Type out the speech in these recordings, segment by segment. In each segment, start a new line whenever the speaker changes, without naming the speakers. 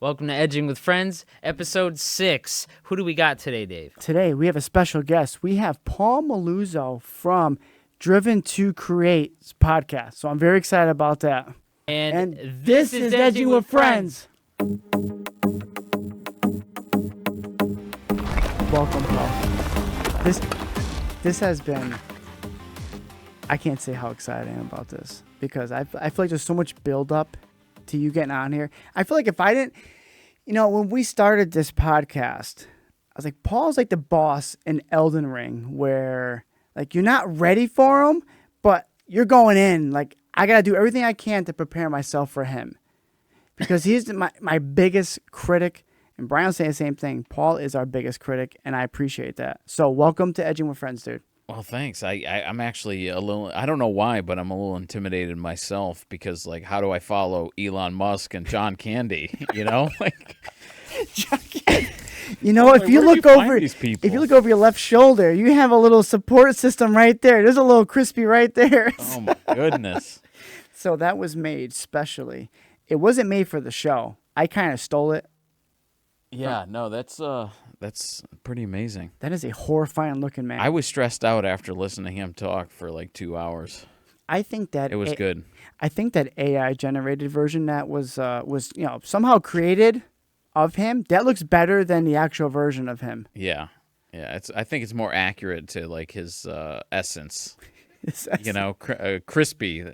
Welcome to Edging with Friends, episode 6. Who do we got today, Dave?
Today, we have a special guest. We have Paul Maluso from Driven to Create podcast. So I'm very excited about that.
And this is Edging with Friends.
Welcome, Paul. This has been... I can't say how excited I am about this because I feel like there's so much build-up to you getting on here. I feel like if I didn't... when we started this podcast, I was like, Paul's like the boss in Elden Ring where, like, you're not ready for him, but you're going in. Like, I got to do everything I can to prepare myself for him because he's my biggest critic. And Brian's saying the same thing. Paul is our biggest critic, and I appreciate that. So welcome to Edging with Friends, dude.
Well, thanks. I'm actually a little, I don't know why, but I'm a little intimidated myself because, like, how do I follow Elon Musk and John Candy, Like,
John Candy. If you look over your left shoulder, you have a little support system right there. There's a little crispy right there.
Oh, my goodness.
So that was made specially. It wasn't made for the show. I kind of stole it.
Yeah, no, that's pretty amazing.
That is a horrifying looking man.
I was stressed out after listening to him talk for like 2 hours.
I think that
it was good.
I think that AI generated version that was somehow created of him, that looks better than the actual version of him.
Yeah. I think it's more accurate to like his essence. Crispy.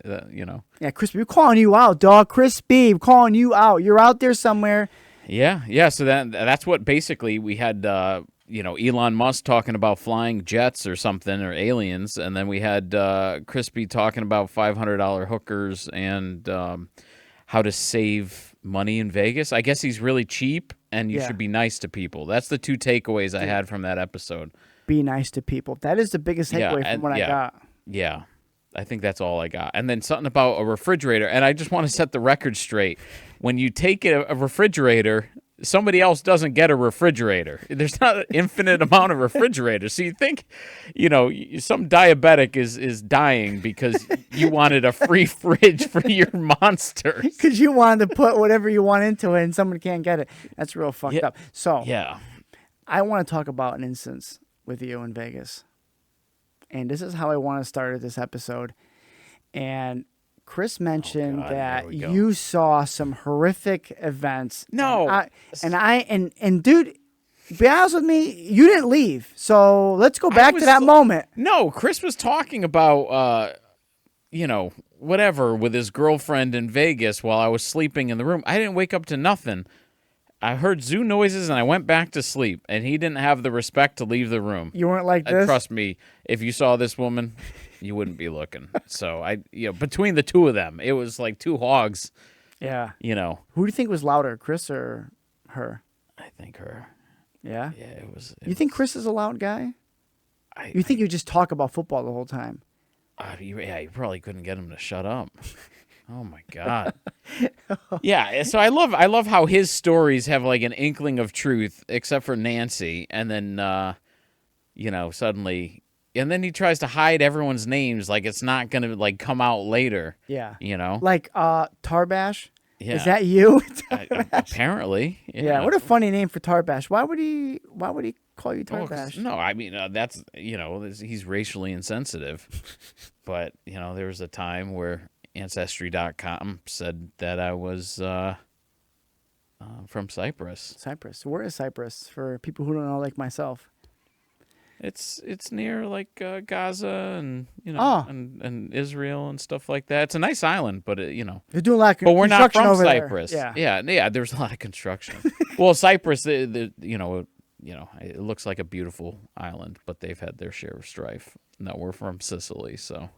Yeah, Crispy. We're calling you out, dog. Crispy. We're calling you out. You're out there somewhere.
Yeah. So that's what basically we had. Elon Musk talking about flying jets or something or aliens, and then we had Crispy talking about $500 hookers and how to save money in Vegas. I guess he's really cheap, and you should be nice to people. That's the two takeaways I had from that episode.
Be nice to people. That is the biggest takeaway from what I got.
Yeah. I think that's all I got. And then something about a refrigerator. And I just want to set the record straight. When you take a refrigerator, somebody else doesn't get a refrigerator. There's not an infinite amount of refrigerators. So you think, some diabetic is dying because you wanted a free fridge for your monsters.
Because you wanted to put whatever you want into it and someone can't get it. That's real fucked up. So I want to talk about an instance with you in Vegas. And this is how I want to start this episode. And Chris mentioned that you saw some horrific events.
No.
And dude, be honest with me, you didn't leave. So let's go back to that moment.
No, Chris was talking about, whatever with his girlfriend in Vegas while I was sleeping in the room. I didn't wake up to nothing. I heard zoo noises and I went back to sleep, and he didn't have the respect to leave the room.
You weren't like this?
Trust me, if you saw this woman, you wouldn't be looking. So between the two of them, it was like two hogs.
Yeah.
Who
do you think was louder, Chris or her?
I think her.
Yeah?
Yeah, it was.
You think Chris is a loud guy? You think you just talk about football the whole time?
You probably couldn't get him to shut up. Oh my God. Yeah, so I love how his stories have like an inkling of truth, except for Nancy, and then suddenly, and then he tries to hide everyone's names like it's not gonna like come out later.
Yeah.
Like
Tarbash.
Yeah.
Is that you?
Apparently.
Yeah. What a funny name for Tarbash. Why would he call you Tarbash?
No, I mean that's he's racially insensitive, but there was a time where Ancestry.com said that I was from Cyprus.
Cyprus. Where is Cyprus for people who don't know, like myself?
It's near like Gaza and and Israel and stuff like that. It's a nice island, but
they're doing a lot of construction.
But we're not from
over
Cyprus.
There.
Yeah. There's a lot of construction. Well, Cyprus, it looks like a beautiful island, but they've had their share of strife. No, we're from Sicily, so.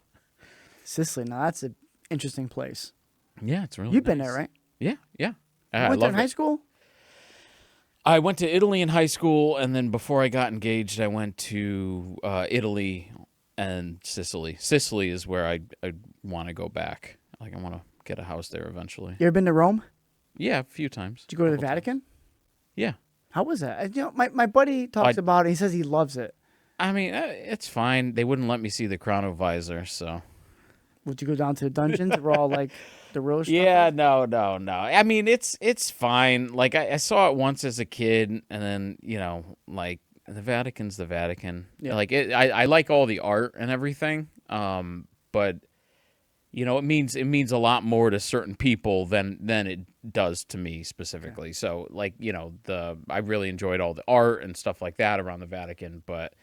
Sicily. Now that's an interesting place.
Yeah, it's really.
You've been there, right?
Yeah.
You went there in high school?
I went to Italy in high school, and then before I got engaged, I went to Italy and Sicily. Sicily is where I want to go back. Like, I want to get a house there eventually.
You ever been to Rome?
Yeah, a few times.
Did you go to the Vatican?
Times. Yeah.
How was that? My buddy talks about it. He says he loves it.
I mean, it's fine. They wouldn't let me see the Chronovisor, so.
Would you go down to the dungeons where all like the real stuff
Yeah,
is?
no. I mean, it's fine. Like I saw it once as a kid, and then like the Vatican's the Vatican.
Yeah.
Like I like all the art and everything. But it means a lot more to certain people than it does to me specifically. Okay. So like I really enjoyed all the art and stuff like that around the Vatican, but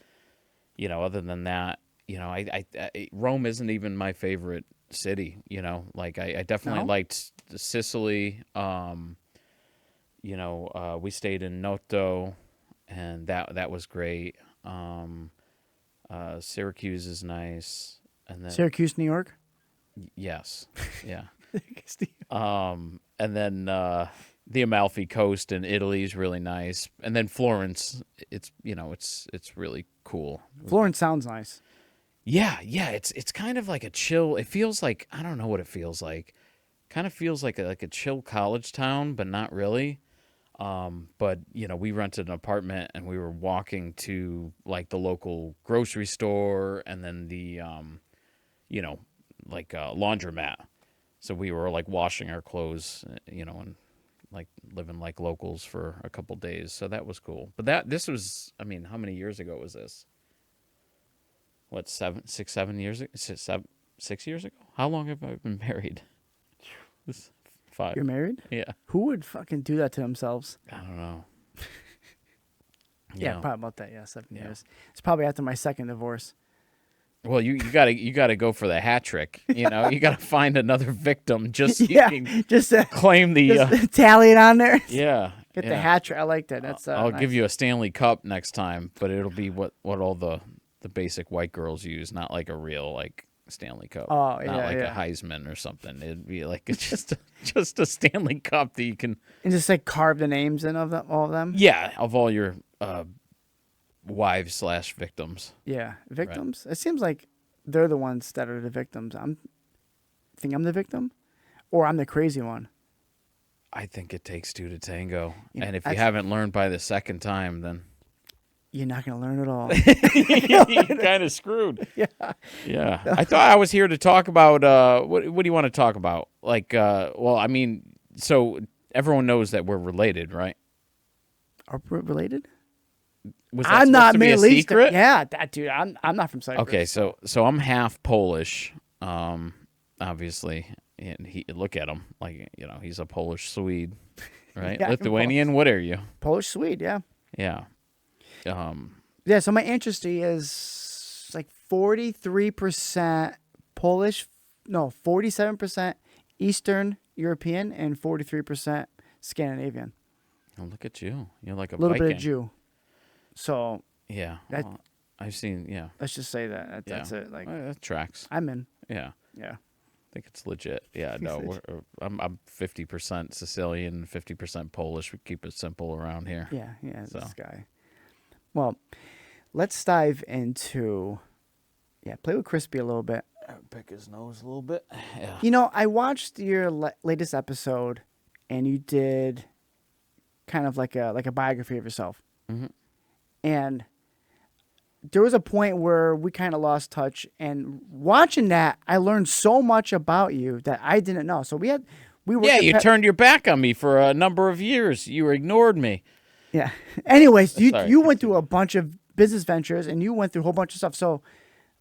other than that, Rome isn't even my favorite city. Like I definitely liked Sicily. We stayed in Noto, and that was great. Syracuse is nice, and then
Syracuse, New York.
Yes, yeah. And then the Amalfi Coast in Italy is really nice, and then Florence. It's really cool.
Florence sounds nice.
Yeah. It's kind of like a chill. It feels like, I don't know what it feels like. Kind of feels like a chill college town, but not really. But we rented an apartment and we were walking to like the local grocery store and then the laundromat. So we were like washing our clothes, and like living like locals for a couple days. So that was cool. But this was, I mean, how many years ago was this? What, 7 years ago? 6 years ago? How long have I been married? 5.
You're married?
Yeah.
Who would fucking do that to themselves?
I don't know.
Yeah, probably about that. Yeah, 7 years. It's probably after my second divorce.
Well, you gotta go for the hat trick. You gotta find another victim just so
Yeah,
you can
just
claim the
just tally it on there.
yeah.
Get the hat trick. I like that. That's
I'll
nice.
give you a Stanley Cup next time, but it'll be what all the basic white girls use, not like a real like Stanley Cup.
Oh,
not
yeah,
like a
yeah.
Heisman or something. It'd be like just a Stanley Cup that you can
And just like carve the names in of them, all of them.
yeah, of all your wives / victims.
Yeah, victims. Right. It seems like they're the ones that are the victims. Think I'm the victim, or I'm the crazy one.
I think it takes two to tango,
Yeah,
and if you haven't learned by the second time, then
you're not gonna learn at all.
you're kind of screwed. Yeah. I thought I was here to talk about what do you want to talk about? Like, well, I mean, so everyone knows that we're related, right?
Are we related?
Was that
I'm not
supposed to be a
Middle Eastern.
secret?
Yeah, that dude. I'm not from Cyprus.
Okay, so I'm half Polish, obviously, and look at him, like he's a Polish Swede, right?
Yeah,
Lithuanian. What are you?
Polish Swede. Yeah.
Yeah.
Yeah. So my ancestry is like 43% Polish, no, 47% Eastern European, and 43% Scandinavian.
Oh, look at you! You're like a
little
Viking.
bit of Jew. So
yeah, I've seen. Yeah,
let's just say that that's it. Like
that tracks.
I'm in.
Yeah.
Yeah.
I think it's legit. Yeah, no, I'm 50% Sicilian, 50% Polish. We keep it simple around here.
Yeah,
So.
This guy. Well, let's dive into, play with Crispy a little bit.
Pick his nose a little bit. Yeah.
I watched your latest episode, and you did kind of like a biography of yourself.
Mm-hmm.
And there was a point where we kind of lost touch, and watching that, I learned so much about you that I didn't know. So we were.
Yeah, you turned your back on me for a number of years. You ignored me.
Yeah. Anyways, you went through a bunch of business ventures, and you went through a whole bunch of stuff. So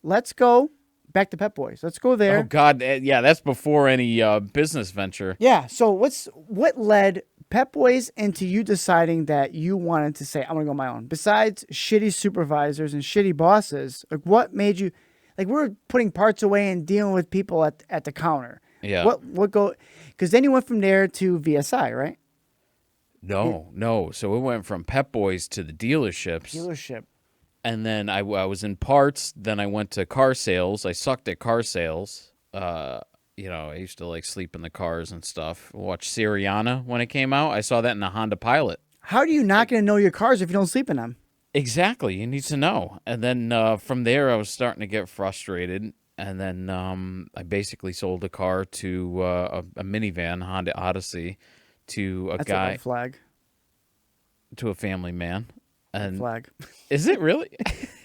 let's go back to Pep Boys. Let's go there.
Oh God, yeah, that's before any business venture.
Yeah. So what led Pep Boys into you deciding that you wanted to say, I'm going to go my own? Besides shitty supervisors and shitty bosses, like what made you, like we were putting parts away and dealing with people at the counter.
Yeah.
What go, because then you went from there to VSI, right?
No. So it went from Pep Boys to the dealerships.
Dealership.
And then I was in parts. Then I went to car sales. I sucked at car sales. I used to like sleep in the cars and stuff. Watch Syriana when it came out. I saw that in the Honda Pilot.
How are you not going to know your cars if you don't sleep in them?
Exactly. You need to know. And then from there, I was starting to get frustrated. And then I basically sold a car to a minivan, Honda Odyssey, to a
That's
guy.
a red flag.
To a family man. And
Flag.
Is it really?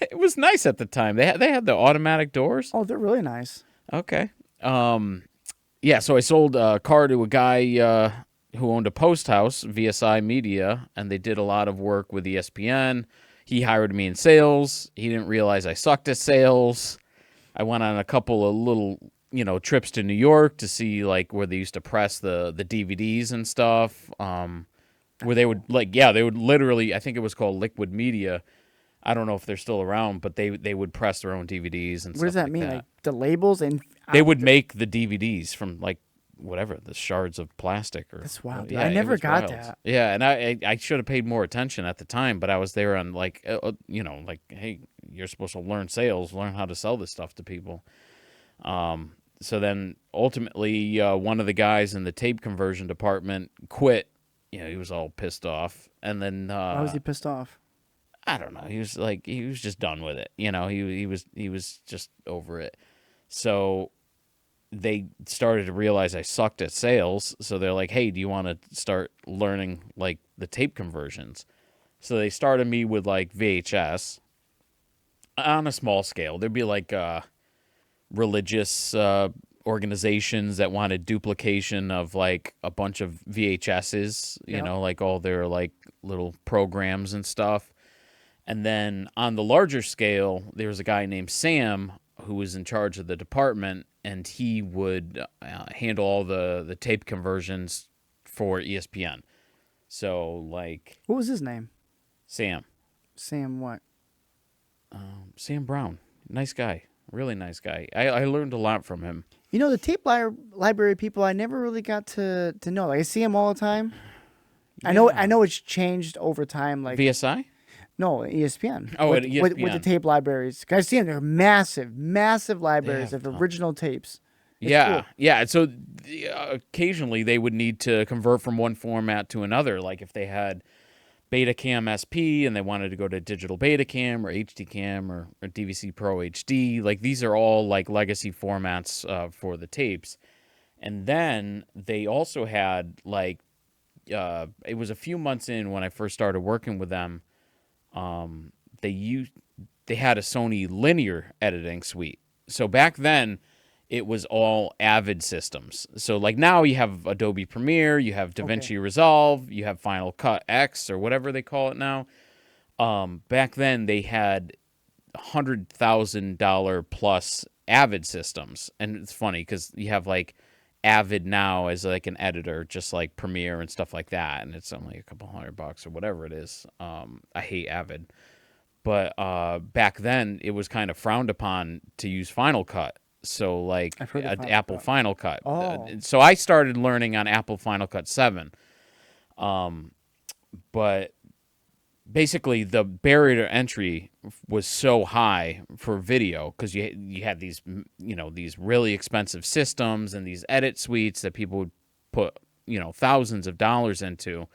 It was nice at the time. They had the automatic doors.
Oh, they're really nice.
Okay. Yeah, so I sold a car to a guy who owned a post house, VSI Media, and they did a lot of work with ESPN. He hired me in sales. He didn't realize I sucked at sales. I went on a couple of little, trips to New York to see like where they used to press the DVDs and stuff. Where they would they would literally, I think it was called Liquid Media. I don't know if they're still around, but they would press their own DVDs and
What does
stuff
that
like
mean?
that.
Like the labels and
They would make the DVDs from like whatever, the shards of plastic or
That's wild.
yeah,
I
it
never
was
got
wild.
that.
Yeah, and I should have paid more attention at the time, but I was there on like like, hey, you're supposed to learn sales, learn how to sell this stuff to people. So then ultimately one of the guys in the tape conversion department quit. He was all pissed off, and then
Why was he pissed off?
I don't know. He was just done with it. He was just over it. So they started to realize I sucked at sales. So they're like, "Hey, do you want to start learning like the tape conversions?" So they started me with like VHS on a small scale. There'd be like religious organizations that wanted duplication of like a bunch of VHSs,
Yep.
like all their like little programs and stuff. And then on the larger scale, there was a guy named Sam who was in charge of the department, and he would handle all the tape conversions for ESPN. So, like,
What was his name?
Sam
What?
Sam Brown. Nice guy. Really nice guy. I learned a lot from him.
The tape library people, I never really got to know. Like, I see them all the time. I know it's changed over time. Like
VSI?
no, ESPN.
Oh,
with,
at
with the
ESPN.
tape libraries. 'Cause I see them. They're massive libraries
have
of original tapes. It's
Yeah,
cool.
yeah. So occasionally they would need to convert from one format to another. Like if they had Betacam SP and they wanted to go to digital Betacam or HDCam or DVC Pro HD. Like these are all like legacy formats for the tapes. And then they also had like it was a few months in when I first started working with them. They had a Sony linear editing suite. So back then, it was all Avid systems. So like now you have Adobe Premiere, you have DaVinci Resolve, you have Final Cut X or whatever they call it now. Back then they had $100,000 plus Avid systems, and it's funny because you have like Avid now as like an editor, just like Premiere and stuff like that, and it's only a couple $100 or whatever it is. I hate Avid, but back then it was kind of frowned upon to use Final Cut. So like
I've heard of Final
Apple
Cut.
Final Cut.
Oh.
So I started learning on Apple Final Cut 7. But basically the barrier to entry was so high for video because you had these these really expensive systems and these edit suites that people would put thousands of dollars into.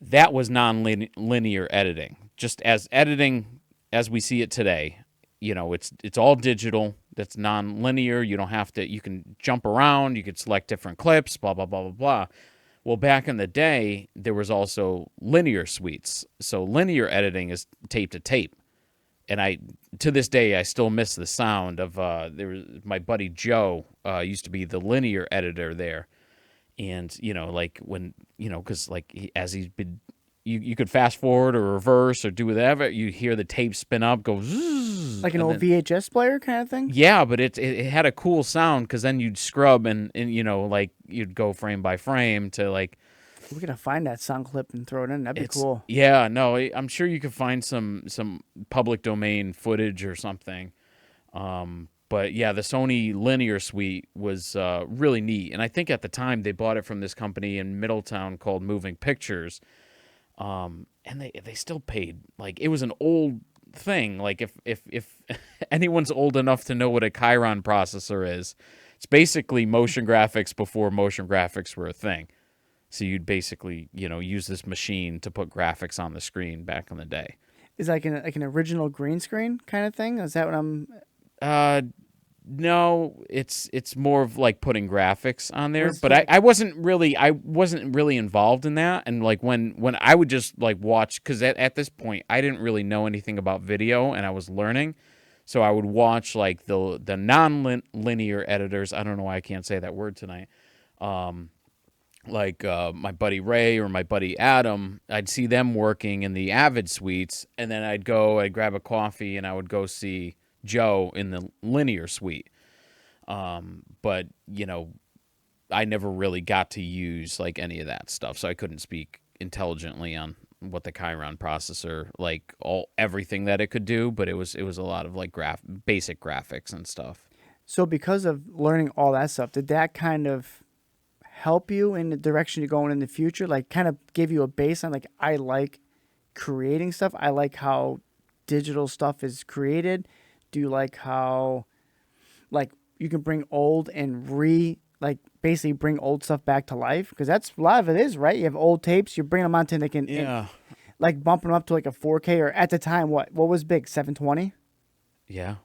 That was non-linear editing, just as editing as we see it today. It's all digital. That's non-linear. You don't have to. You can jump around. You could select different clips. Blah blah blah blah blah. Well, back in the day, there was also linear suites. So linear editing is tape to tape, and to this day I still miss the sound of my buddy Joe used to be the linear editor there, and like when because like as he's been. You could fast forward or reverse or do whatever. You hear the tape spin up, go zzz,
Like an old VHS player kind of thing?
yeah, but it had a cool sound because then you'd scrub and like you'd go frame by frame to like.
We're going to find that sound clip and throw it in. That'd be cool.
Yeah, no, I'm sure you could find some public domain footage or something. But yeah, the Sony Linear Suite was really neat. And I think at the time they bought it from this company in Middletown called Moving Pictures. And they still paid. Like it was an old thing. Like if anyone's old enough to know what a Chiron processor is, it's basically motion graphics before motion graphics were a thing. So you'd basically use this machine to put graphics on the screen back in the day.
Is like an original green screen kind of thing? Is that what I'm?
No, it's more of like putting graphics on there.
What's
But
like-
I wasn't really involved in that. And like when I would just like watch, because at this point I didn't really know anything about video and I was learning. So I would watch like the non-linear editors. I don't know why I can't say that word tonight. Like my buddy Ray or my buddy Adam, I'd see them working in the Avid suites, and then I'd grab a coffee, and I would go see Joe in the linear suite. But, I never really got to use like any of that stuff, so I couldn't speak intelligently on what the Chiron processor, like everything that it could do, but it was a lot of like basic graphics and stuff.
So because of learning all that stuff, did that kind of help you in the direction you're going in the future? Like kind of give you a baseline, like I like creating stuff. I like how digital stuff is created. Do you like how like you can bring old and basically bring old stuff back to life? Because that's a lot of it is, right? You have old tapes, you bring them onto and they can like bumping them up to like a 4K, or at the time what was big, 720?
Yeah.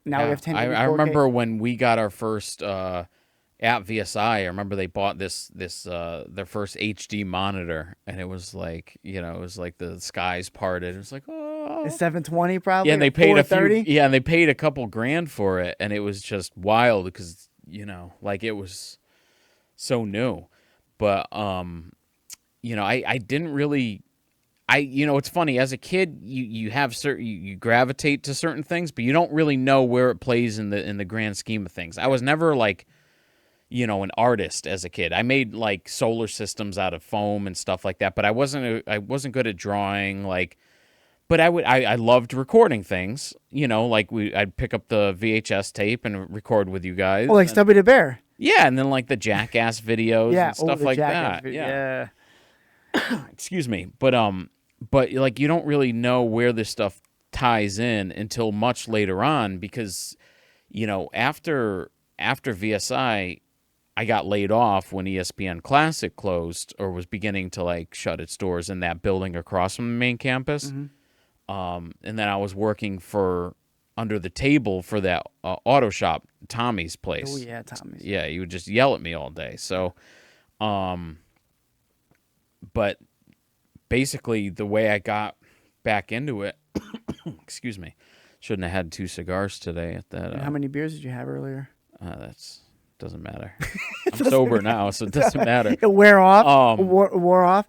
Now we have 10.
I remember when we got our first at VSI. I remember they bought their first HD monitor, and it was like it was like the skies parted. It was like, oh,
It's 720 probably.
Yeah, and they paid and they paid a couple grand for it, and it was just wild because like it was so new. But I didn't really. It's funny, as a kid, you have you gravitate to certain things, but you don't really know where it plays in the grand scheme of things. I was never like, an artist as a kid. I made like solar systems out of foam and stuff like that, but I wasn't good at drawing. Like, but I loved recording things. Like I'd pick up the VHS tape and record with you guys.
Oh, like Stubby the Bear.
Yeah, and then like the Jackass videos and stuff like that.
Yeah.
Excuse me, but like you don't really know where this stuff ties in until much later on, because after VSI, I got laid off when ESPN Classic closed or was beginning to like shut its doors in that building across from the main campus.
Mm-hmm.
And then I was working under the table for that auto shop, Tommy's place.
Oh yeah, Tommy's.
Yeah, he would just yell at me all day. So, but basically the way I got back into it, excuse me, shouldn't have had 2 cigars today at that.
And how many beers did you have earlier?
Doesn't matter. I'm sober now, so it doesn't matter.
It wore off. Wore off.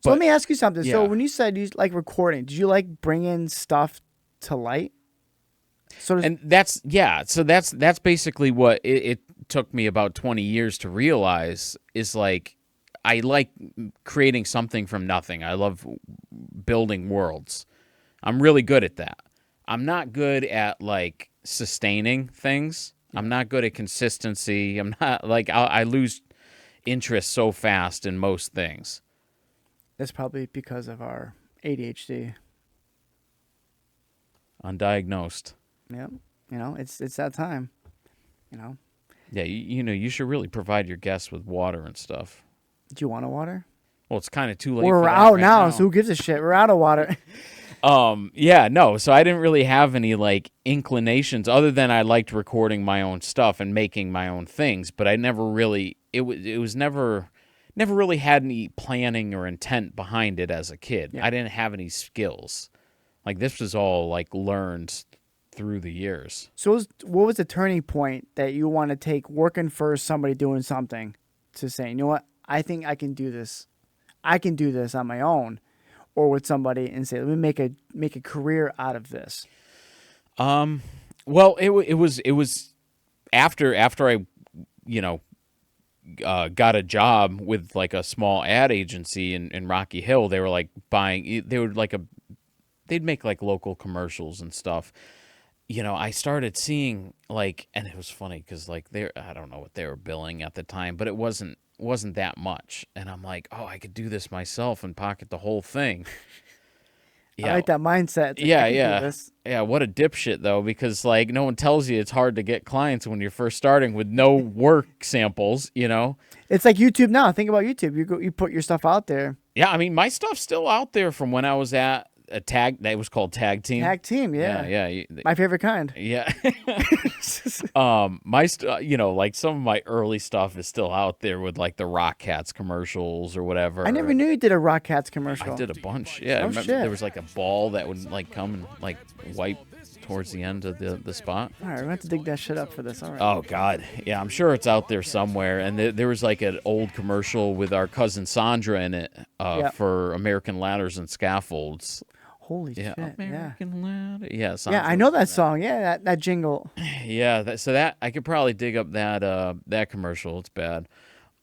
So let me ask you something.
Yeah.
So when you said you like recording, did you like bringing stuff to light? So
that's basically what it took me about 20 years to realize is like I like creating something from nothing. I love building worlds. I'm really good at that. I'm not good at like sustaining things. I'm not good at consistency. I'm not like I lose interest so fast in most things.
That's probably because of our ADHD.
Undiagnosed.
Yep. It's that time.
Yeah, you should really provide your guests with water and stuff.
Do you want a water?
Well, it's kind of too late.
We're
for that
out
right
now, so who gives a shit? We're out of water.
Yeah, no. So I didn't really have any like inclinations other than I liked recording my own stuff and making my own things, but I never really it was never really had any planning or intent behind it as a kid. Yeah. I didn't have any skills. Like this was all like learned through the years.
So what was the turning point that you want to take working for somebody doing something to saying, you know what, I think I can do this. I can do this on my own, or with somebody and say, let me make a career out of this.
Well, it was after I, got a job with like a small ad agency in Rocky Hill. They were like they'd make like local commercials and stuff. I started seeing like, and it was funny because like I don't know what they were billing at the time, but it wasn't that much. And I'm like, oh, I could do this myself and pocket the whole thing.
Yeah. I like that mindset. Like,
Yeah. What a dipshit though, because like no one tells you it's hard to get clients when you're first starting with no work samples.
It's like YouTube now. Think about YouTube. You put your stuff out there.
Yeah, I mean my stuff's still out there from when I was at a tag that was called Tag Team.
Tag Team, yeah.
Yeah.
My favorite kind.
Yeah. Like some of my early stuff is still out there with like the Rock Cats commercials or whatever.
I never knew you did a Rock Cats commercial.
I did a bunch. Yeah, I remember
shit.
there was like a ball that would like come and like wipe towards the end of the spot.
All right, we're going to have to dig that shit up for this. All right.
Oh, God. Yeah, I'm sure it's out there somewhere. And there was like an old commercial with our cousin Sandra in it for American Ladders and Scaffolds.
Holy shit.
American Ladder. Yeah,
Yeah, I know that song. Yeah, that jingle.
Yeah, so that I could probably dig up that commercial. It's bad.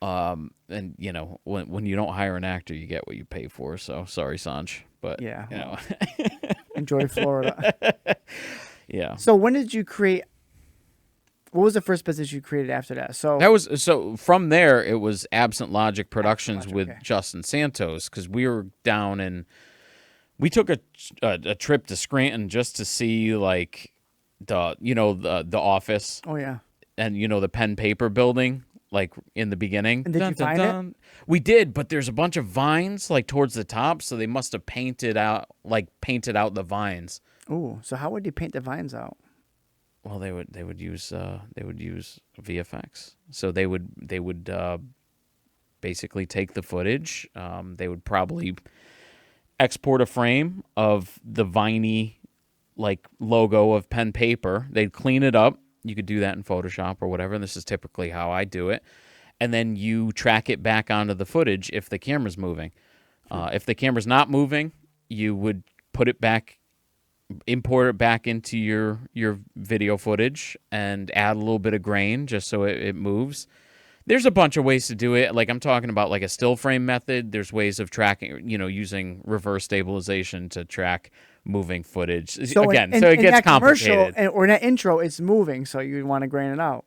And, you know, when you don't hire an actor, you get what you pay for. So, sorry, Sanj. But,
Yeah.
you know.
Enjoy Florida.
Yeah.
So when did you create? What was the first business you created after that?
So from there it was Absent Logic Productions with
okay.
Justin Santos, because we were down and we took a trip to Scranton just to see like the office.
Oh yeah.
And the pen paper building like in the beginning.
And did you find it?
We did, but there's a bunch of vines like towards the top, so they must have painted out the vines.
Ooh, so how would you paint the vines out?
Well, they would use VFX. So they would basically take the footage. They would probably export a frame of the viney like logo of pen paper. They'd clean it up. You could do that in Photoshop or whatever. And this is typically how I do it. And then you track it back onto the footage if the camera's moving. If the camera's not moving, you would put it back, import it back into your video footage and add a little bit of grain just so it moves. There's a bunch of ways to do it. Like I'm talking about like a still frame method. There's ways of tracking, using reverse stabilization to track moving footage. So it gets complicated.
Or in that intro, it's moving, so you want to grain it out.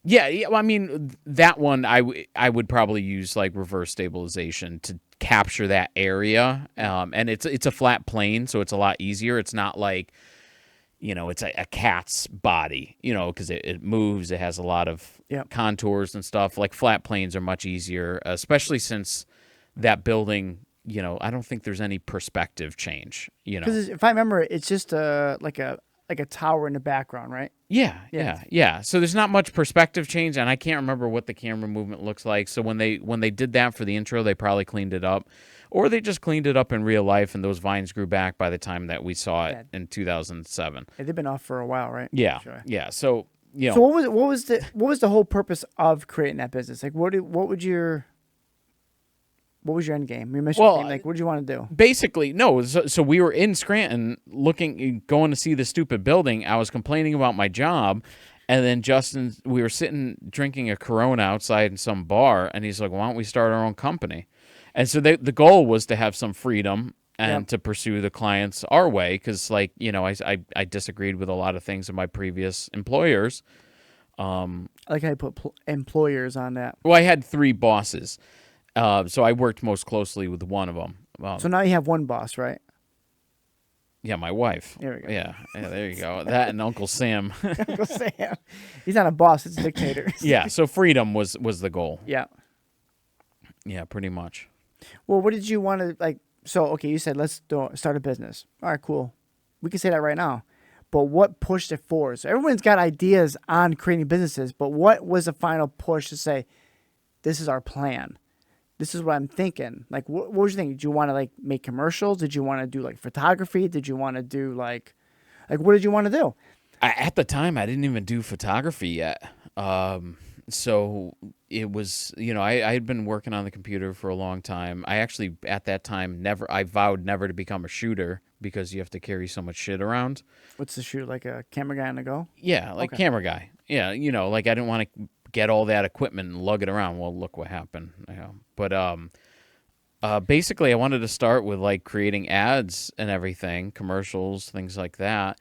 Yeah. Well, I mean, that one I would probably use like reverse stabilization to capture that area. And it's a flat plane, so it's a lot easier. It's not like, it's a cat's body, because it moves. It has a lot of contours and stuff. Like flat planes are much easier, especially since that building, I don't think there's any perspective change,
Because if I remember, it's just like a tower in the background, right?
Yeah. So there's not much perspective change, and I can't remember what the camera movement looks like. So when they did that for the intro, they probably cleaned it up, or they just cleaned it up in real life, and those vines grew back by the time that we saw it in 2007.
Yeah, they've been off for a while, right?
Yeah,
Sure.
yeah. So
So what was the whole purpose of creating that business? Like, what was your end game? Your mission game? Like, what did you want to do?
Basically, no. So we were in Scranton going to see the stupid building. I was complaining about my job. And then we were sitting drinking a Corona outside in some bar. And he's like, why don't we start our own company? And so the goal was to have some freedom and to pursue the clients our way. Because, I disagreed with a lot of things in my previous employers.
I like how you put employers on that.
Well, I had 3 bosses. So I worked most closely with one of them.
So now you have one boss, right?
Yeah, my wife.
There we go.
Yeah, there you go. That and Uncle Sam.
Uncle Sam. He's not a boss, it's a dictator.
Yeah, so freedom was the goal.
Yeah.
Yeah, pretty much.
Well, what did you want to, like, so, okay, you said let's start a business. All right, cool. We can say that right now. But what pushed it forward? So everyone's got ideas on creating businesses, but what was the final push to say, this is our plan? This is what I'm thinking. Like, what was you thinking? Did you want to, like, make commercials? Did you want to do, like, photography? Did you want to do, like, what did you want to do?
At the time, I didn't even do photography yet. So it was, I had been working on the computer for a long time. I actually, at that time, I vowed never to become a shooter because you have to carry so much shit around.
What's the shoot? Like a camera guy on the go?
Yeah, like camera guy. Yeah, like I didn't want to get all that equipment and lug it around. Well, look what happened. But basically, I wanted to start with like creating ads and everything, commercials, things like that.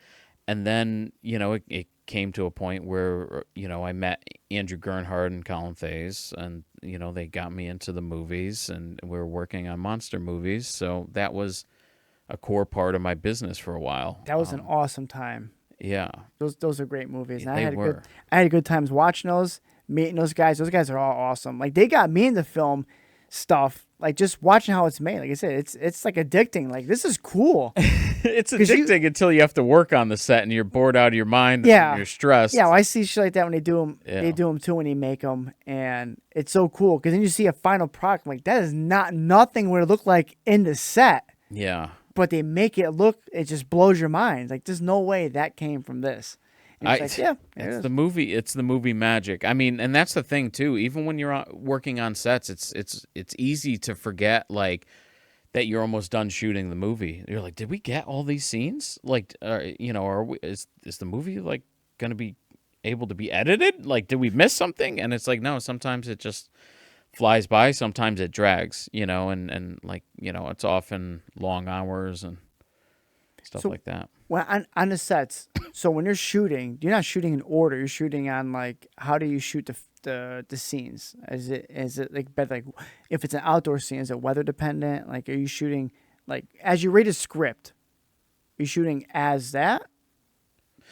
And then, it came to a point where, I met Andrew Gernhardt and Colin Thays, and, they got me into the movies, and we were working on monster movies. So that was a core part of my business for a while.
That was an awesome time.
Yeah.
Those are great movies. And
They
I had a good times watching those, meeting those guys. Those guys are all awesome. Like, they got me into film stuff, like just watching how it's made. Like I said, it's like addicting. Like, this is cool.
It's addicting until you have to work on the set and you're bored out of your mind. And you're stressed.
Yeah, well, I see shit like that when they do them.
Yeah.
They do them too when they make them, and it's so cool because then you see a final product. I'm like, that is nothing what it looked like in the set.
Yeah.
but they make it look. It just blows your mind. Like there's no way that came from this. And it's like, yeah,
it's the movie. It's the movie magic. I mean, and that's the thing too. Even when you're working on sets, it's easy to forget like that you're almost done shooting the movie. You're like, did we get all these scenes? Like, is the movie like going to be able to be edited? Like, did we miss something? And it's like, no. Sometimes it just flies by. Sometimes it drags. And like it's often long hours and stuff like that.
Well, on the sets, so when you're shooting, you're not shooting in order. You're shooting on like, how do you shoot the scenes? Is it like better, like if it's an outdoor scene, is it weather dependent? Like, are you shooting like as you read a script? Are you shooting as that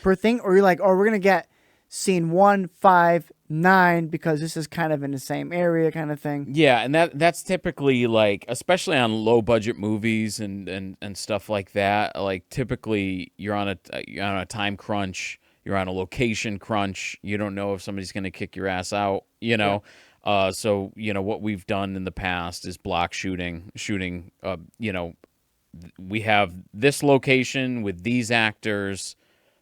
per thing, or you're like, oh, we're gonna get scene 1, 5, 9 because this is kind of in the same area, kind of thing.
Yeah, and that's typically like, especially on low budget movies and stuff like that. Like typically you're on a time crunch, you're on a location crunch. You don't know if somebody's going to kick your ass out.
Yeah.
So what we've done in the past is block shooting. We have this location with these actors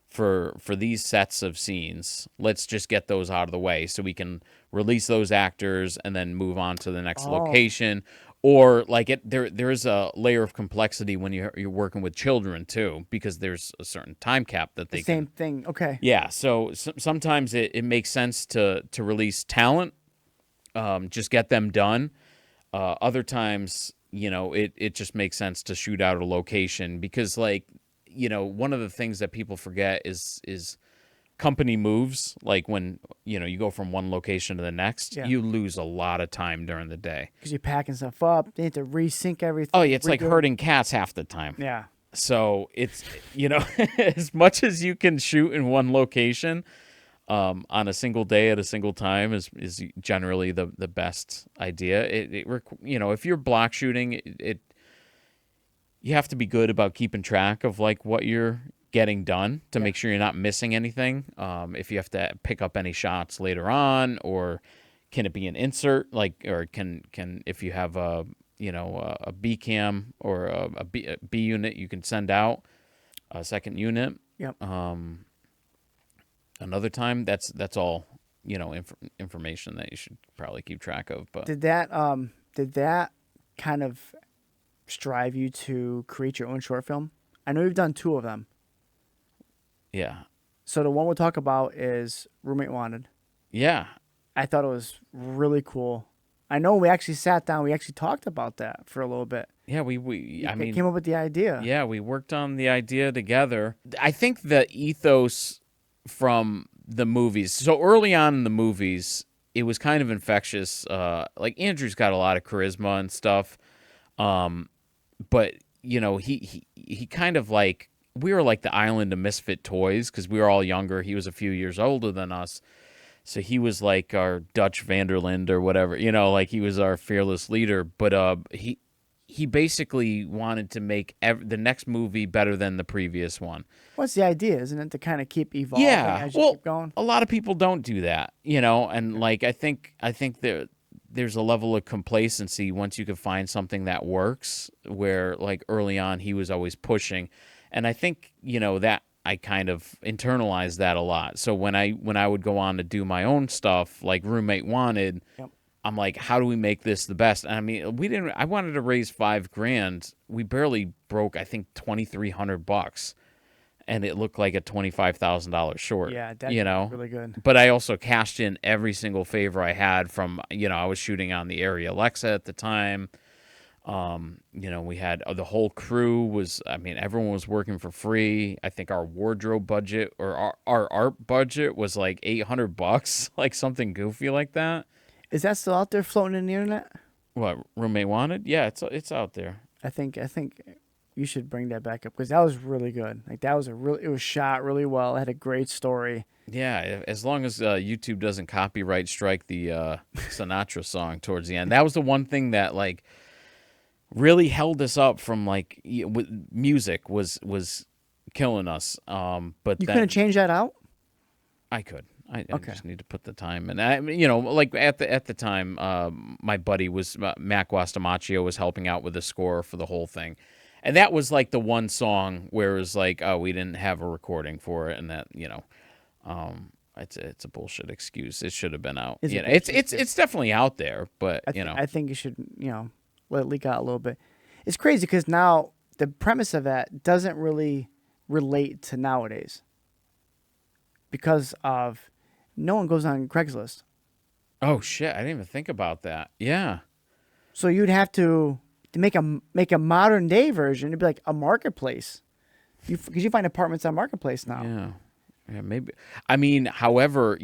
for these sets of scenes. Let's just get those out of the way so we can release those actors and then move on to the next location. Or like there is a layer of complexity when you're working with children too, because there's a certain time cap that they
Same thing. Okay.
Yeah, so sometimes it makes sense to release talent, just get them done. Other times, it just makes sense to shoot out a location because like one of the things that people forget is company moves. Like when, you go from one location to the next, you lose a lot of time during the day.
Because you're packing stuff up. They need to resync everything.
Oh, yeah, it's like herding cats half the time.
Yeah.
So it's, as much as you can shoot in one location on a single day at a single time is generally the best idea. If you're block shooting, you have to be good about keeping track of like what you're getting done to make sure you're not missing anything. If you have to pick up any shots later on, or can it be an insert, like, or can if you have a B cam or a B unit, you can send out a second unit.
Yep.
Another time, that's all information that you should probably keep track of. But
did that kind of strive you to create your own short film? I know you've done 2 of them.
Yeah.
So the one we'll talk about is Roommate Wanted.
Yeah.
I thought it was really cool. I know we actually sat down. We actually talked about that for a little bit.
Yeah, we
came up with the idea.
Yeah, we worked on the idea together. I think the ethos from the movies. So early on in the movies, it was kind of infectious. Like Andrew's got a lot of charisma and stuff. But he kind of like, we were like the island of misfit toys because we were all younger. He was a few years older than us. So he was like our Dutch Vanderland or whatever, like he was our fearless leader. But he basically wanted to make the next movie better than the previous one.
What's the idea? Isn't it to kind of keep evolving as you keep going?
A lot of people don't do that, and like I think there's a level of complacency once you can find something that works, where like early on he was always pushing. And I think, that I kind of internalized that a lot. So when I would go on to do my own stuff, like Roommate Wanted, I'm like, how do we make this the best? And I mean, I wanted to raise $5,000. We barely broke, I think, $2,300, and it looked like a $25,000 short.
Yeah, that's really good.
But I also cashed in every single favor I had from, I was shooting on the Arri Alexa at the time. We had the whole crew was, everyone was working for free. I think our wardrobe budget or our art budget was like $800, like something goofy like that.
Is that still out there floating in the internet?
What, Roommate Wanted? Yeah, it's out there.
I think you should bring that back up because that was really good. Like it was shot really well. It had a great story.
Yeah, as long as YouTube doesn't copyright strike the Sinatra song towards the end. That was the one thing that like really held us up from like music was killing us. But
you couldn't change that out?
I could. I just need to put the time in. Like at the time, my buddy was Mac Guastamaccio was helping out with the score for the whole thing, And that was like the one song where it was like, oh, we didn't have a recording for it, and that it's a bullshit excuse. It should have been out. It's definitely out there, but
I think you should let it leak out a little bit. It's crazy because now the premise of that doesn't really relate to nowadays because of no one goes on Craigslist.
Oh shit! I didn't even think about that. Yeah.
So you'd have to make a modern day version. It'd be like a marketplace. Because you find apartments on marketplace now.
Yeah. Yeah, maybe. I mean, however,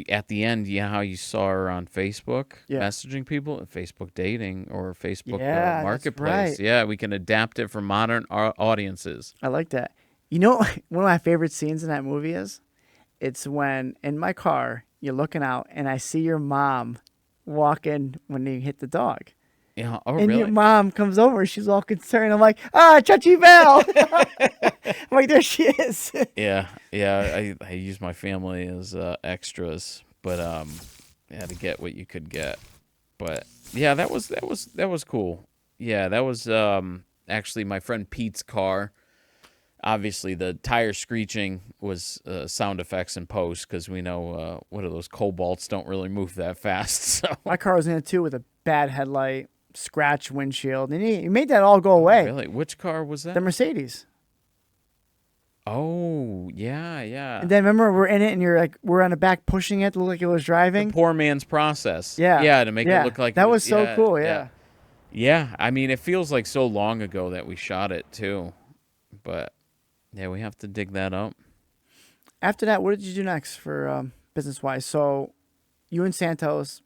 at the end, how you saw her on Facebook messaging people, Facebook dating or Facebook marketplace.
That's right.
Yeah, we can adapt it for modern audiences.
I like that. One of my favorite scenes in that movie is, it's when in my car you're looking out and I see your mom walking when you hit the dog.
Yeah. Oh,
and
really?
your mom comes over. She's all concerned. I'm like, Chachi Bell. I'm like, there she is.
Yeah. I use my family as extras, but to get what you could get. But yeah, that was cool. Yeah, that was actually my friend Pete's car. Obviously, the tire screeching was sound effects in post because we know what are those Cobalts don't really move that fast. So
my car was in it too with a bad headlight, scratched windshield, and he made that all go away.
Really? Which car was that?
The Mercedes.
Oh, yeah.
And then remember we're in it and you're like, we're on the back pushing it to look like it was driving.
The poor man's process.
Yeah.
Yeah, to make it look like
that was so cool. Yeah.
Yeah, I mean, it feels like so long ago that we shot it too, but yeah, we have to dig that up.
After that, what did you do next for business-wise? So you and Santos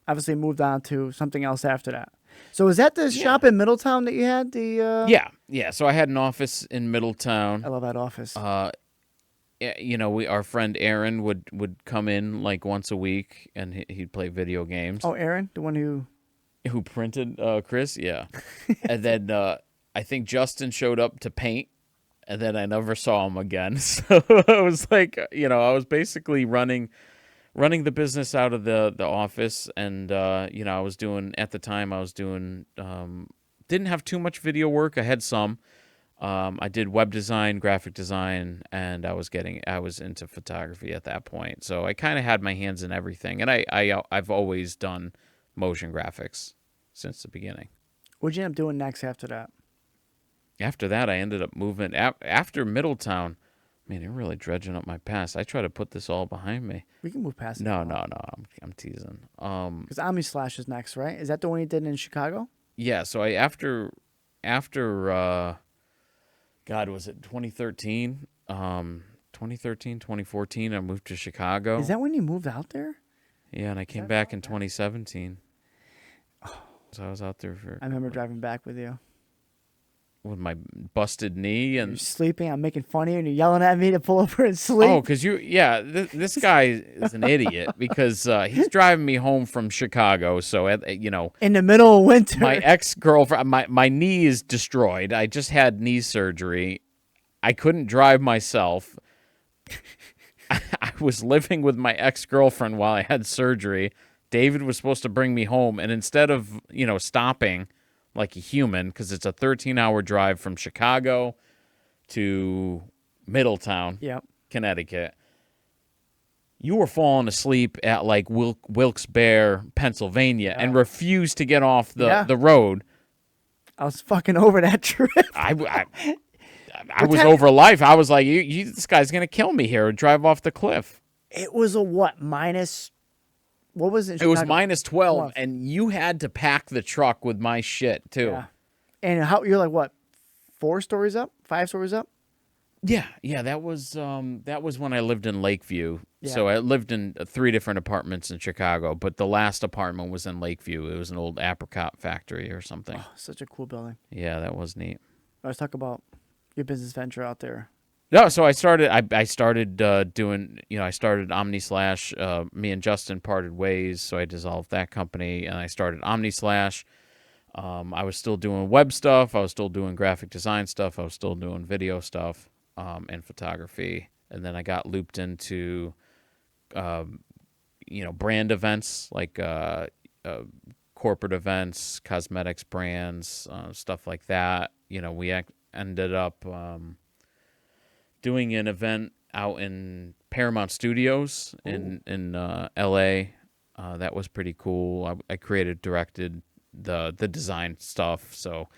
obviously moved on to something else after that. So was that the shop in Middletown that you had?
Yeah. So I had an office in Middletown.
I love that office.
Our friend Aaron would come in like once a week, and he'd play video games.
Oh, Aaron, the one
who printed Chris, yeah. And then I think Justin showed up to paint. And then I never saw him again. So I was like, I was basically running the business out of the office. And, I was doing, at the time, didn't have too much video work. I had some. I did web design, graphic design, and I was into photography at that point. So I kind of had my hands in everything. And I've always done motion graphics since the beginning.
What'd you end up doing next after that?
After that, I ended up moving. After Middletown, man, you're really dredging up my past. I try to put this all behind me.
We can move past it.
No. I'm teasing.
Because Omnislash is next, right? Is that the one you did in Chicago?
Yeah. So after God, was it 2013? 2014, I moved to Chicago.
Is that when you moved out there?
Yeah, and I came back in 2017. So I was out there for...
I remember driving back with you.
With my busted knee and
you're sleeping, I'm making fun of you, and you're yelling at me to pull over and sleep.
Oh, because this guy is an idiot because he's driving me home from Chicago. So in
the middle of winter,
my ex-girlfriend, my knee is destroyed. I just had knee surgery. I couldn't drive myself. I was living with my ex-girlfriend while I had surgery. David was supposed to bring me home, and instead of stopping like a human, because it's a 13-hour drive from Chicago to Middletown, Connecticut. You were falling asleep at like Wilkes-Barre, Pennsylvania, and refused to get off the road.
I was fucking over that trip.
I was over life. I was like, this guy's going to kill me here and drive off the cliff.
It was a what? What was it?
It was minus 12, and you had to pack the truck with my shit, too.
Yeah. And you're like, what, 4 stories up? 5 stories up?
Yeah. That was when I lived in Lakeview. Yeah. So I lived in 3 different apartments in Chicago, but the last apartment was in Lakeview. It was an old apricot factory or something.
Oh, such a cool building.
Yeah, that was neat.
Let's talk about your business venture out there.
No, so I started doing, I started Omnislash. Me and Justin parted ways, so I dissolved that company, and I started Omnislash. I was still doing web stuff. I was still doing graphic design stuff. I was still doing video stuff and photography. And then I got looped into, brand events like corporate events, cosmetics brands, stuff like that. We ended up doing an event out in Paramount Studios in L.A. That was pretty cool. I created, directed the design stuff. So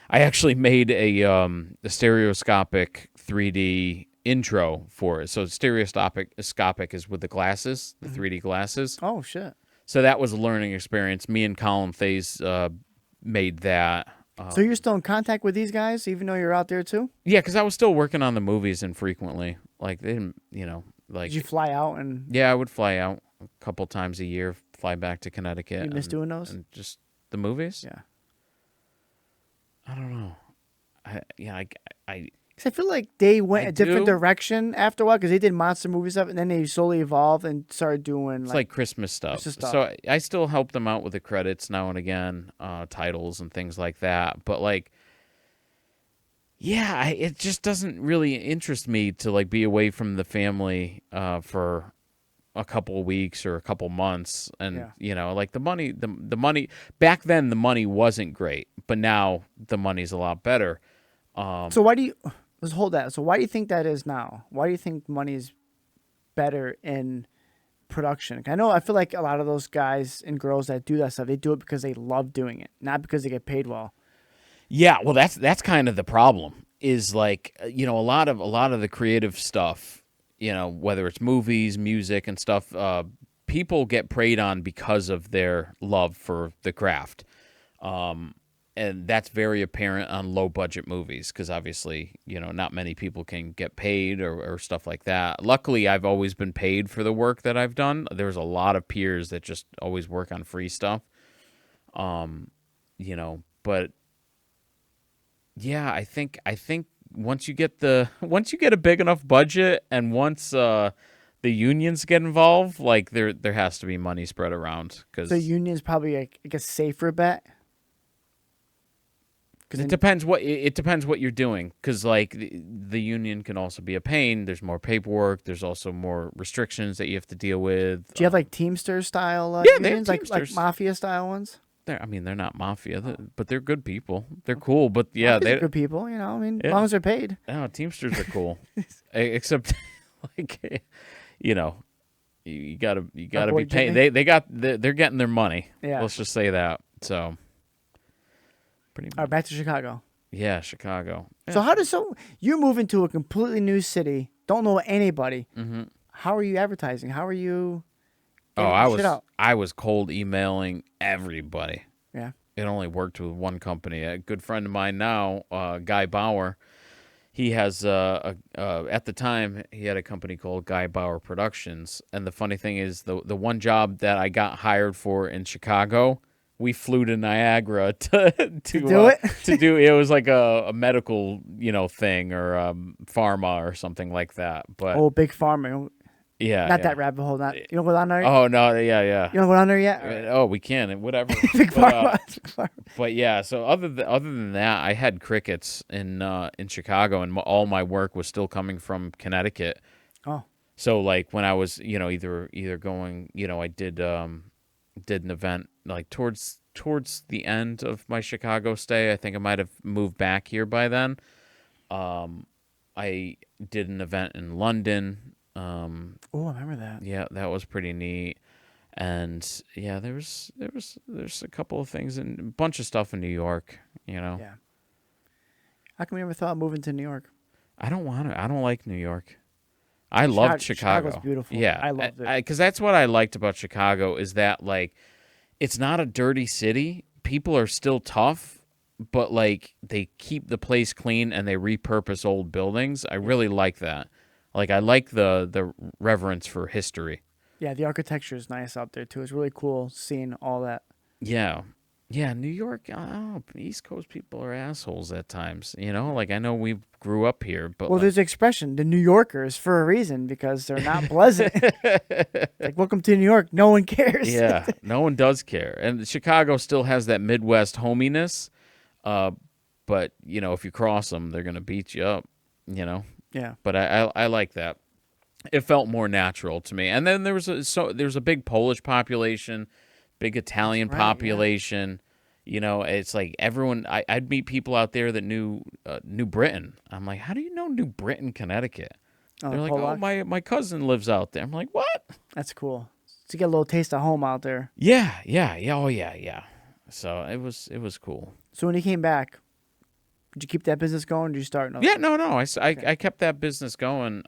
I actually made a stereoscopic 3D intro for it. So stereoscopic is with the glasses, the 3D glasses.
Oh shit!
So that was a learning experience. Me and Colin Faze made that.
So you're still in contact with these guys, even though you're out there too?
Yeah, because I was still working on the movies infrequently. Like they didn't, like.
Did you fly out and?
Yeah, I would fly out a couple times a year, fly back to Connecticut.
You miss doing those?
And just the movies?
Yeah.
I don't know.
Cause I feel like they went
I
a different
do.
direction after a while because they did monster movie stuff and then they slowly evolved and started doing
It's like Christmas stuff.
Christmas stuff.
So I still help them out with the credits now and again, titles and things like that. But like, yeah, it just doesn't really interest me to like be away from the family for a couple of weeks or a couple months. And like the money back then, the money wasn't great, but now the money's a lot better.
So why do you let's hold that? So why do you think that is now? Why do you think money is better in production? I feel like a lot of those guys and girls that do that stuff, they do it because they love doing it, not because they get paid well.
Yeah, well, that's kind of the problem. Is like a lot of the creative stuff, whether it's movies, music, and stuff. People get preyed on because of their love for the craft, and that's very apparent on low budget movies because obviously not many people can get paid or stuff like that. Luckily, I've always been paid for the work that I've done. There's a lot of peers that just always work on free stuff, but. Yeah, I think once you get a big enough budget and once the unions get involved, like there has to be money spread around because
the union's probably like a safer bet.
It depends what you're doing because like the union can also be a pain. There's more paperwork. There's also more restrictions that you have to deal with.
Do you have like Teamster style
yeah,
unions,
they have
like mafia style ones?
They're not mafia, but they're good people. They're cool, but yeah,
they're good people. As long as they're paid.
No, Teamsters are cool, except like you gotta be paying. They're getting their money.
Yeah.
Let's just say that. So pretty much.
All right, back to Chicago.
Yeah, Chicago.
So you move into a completely new city, don't know anybody.
Mm-hmm.
How are you advertising? How are you?
I was cold emailing everybody.
Yeah.
It only worked with one company. A good friend of mine now, Guy Bauer. He has at the time he had a company called Guy Bauer Productions, and the funny thing is the one job that I got hired for in Chicago, we flew to Niagara to
do it.
To do it was like a medical thing or pharma or something like that. But
big pharma.
Yeah,
not that rabbit hole. You don't go down there.
Oh no, yeah.
You don't go down there yet.
Oh, we can, whatever.
Big pharma.
But yeah, so other than that, I had crickets in Chicago, and all my work was still coming from Connecticut.
Oh,
so like when I was either going, I did an event like towards the end of my Chicago stay. I think I might have moved back here by then. I did an event in London.
I remember that.
Yeah, that was pretty neat. And yeah, there's a couple of things and a bunch of stuff in New York,
Yeah. How come you never thought of moving to New York?
I don't like New York. I loved Chicago.
Chicago's beautiful.
Yeah,
I loved it.
Because that's what I liked about Chicago is that like it's not a dirty city. People are still tough, but like they keep the place clean and they repurpose old buildings. I really like that. Like I like the reverence for history.
Yeah, the architecture is nice out there too. It's really cool seeing all that.
Yeah. Yeah, New York, I don't know, East Coast people are assholes at times, Like I know we grew up here, but
there's an expression, the New Yorkers, for a reason because they're not pleasant. Like, welcome to New York. No one cares.
Yeah, no one does care. And Chicago still has that Midwest hominess, but if you cross them, they're gonna beat you up,
Yeah.
But I like that. It felt more natural to me. And then there was a big Polish population. big Italian
Right, yeah.
population. You know, it's like everyone. I'd meet people out there that knew New Britain. I'm like, how do you know New Britain, Connecticut? They're like,
Pollock.
oh, my cousin lives out there. I'm like, what?
That's cool. To get a little taste of home out there.
Yeah. Oh, yeah. So it was cool.
So when you came back, did you keep that business going? Or did you start another?
Yeah, no. I kept that business going.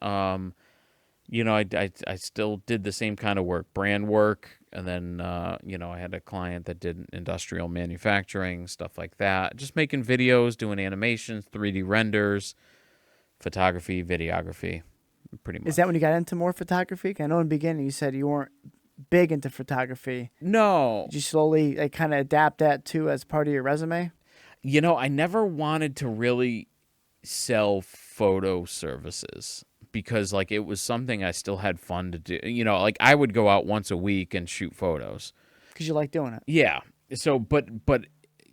You know, I still did the same kind of work, brand work, and then you know, I had a client that did industrial manufacturing, stuff like that. Just making videos, doing animations, 3D renders, photography, videography, pretty much.
Is that when you got into more photography? 'Cause I know in the beginning you said you weren't big into photography.
No.
Did you slowly like kind of adapt that too as part of your resume?
You know, I never wanted to really sell photo services because like it was something I still had fun to do. You know, like I would go out once a week and shoot photos.
Because you like doing it.
Yeah. So but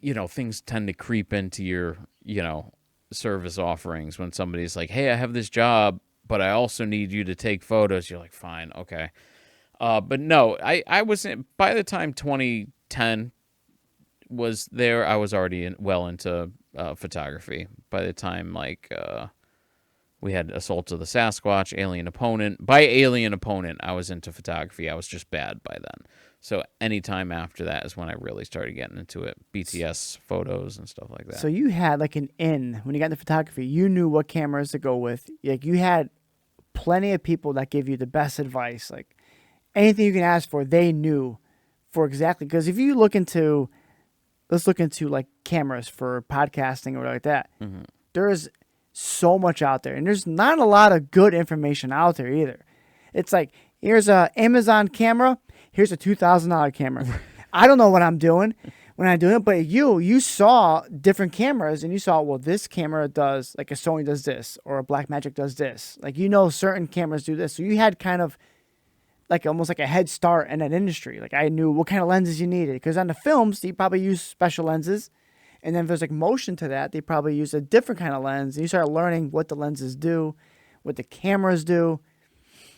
you know, things tend to creep into your, you know, service offerings when somebody's like, "Hey, I have this job, but I also need you to take photos." You're like, "Fine, okay." But no, I was by the time 2010 was there, I was already well into photography. By the time like we had Assault of the Sasquatch, Alien Opponent. By Alien Opponent, I was into photography. I was just bad by then. So anytime after that is when I really started getting into it. BTS photos and stuff like that.
So you had like an in when you got into photography. You knew what cameras to go with. Like you had plenty of people that give you the best advice. Like anything you can ask for, they knew for exactly. Because if you look into, let's look into like cameras for podcasting or like that.
Mm-hmm.
There's so much out there, and there's not a lot of good information out there either. It's like, here's a Amazon camera, here's a $2,000 camera. I don't know what I'm doing when I'm doing it, but you saw different cameras, and you saw, well, this camera does, like a Sony does this, or a Blackmagic does this. Like, you know, certain cameras do this. So you had kind of like almost like a head start in that industry. Like I knew what kind of lenses you needed, because on the films, you probably use special lenses. And then if there's like motion to that, they probably use a different kind of lens. And you start learning what the lenses do, what the cameras do.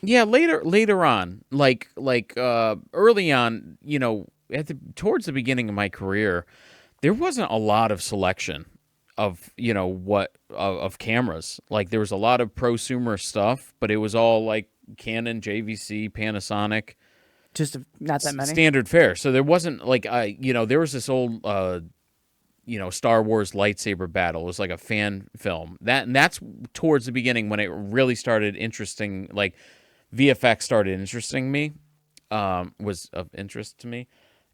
Yeah, later on, like early on, you know, towards the beginning of my career, there wasn't a lot of selection of, you know, of cameras. Like there was a lot of prosumer stuff, but it was all like Canon, JVC, Panasonic.
Just not that many.
Standard fare. So there wasn't like you know, there was this old you know, Star Wars lightsaber battle. It was like a fan film. That's towards the beginning when it really started interesting. Like VFX started interesting me. Was of interest to me.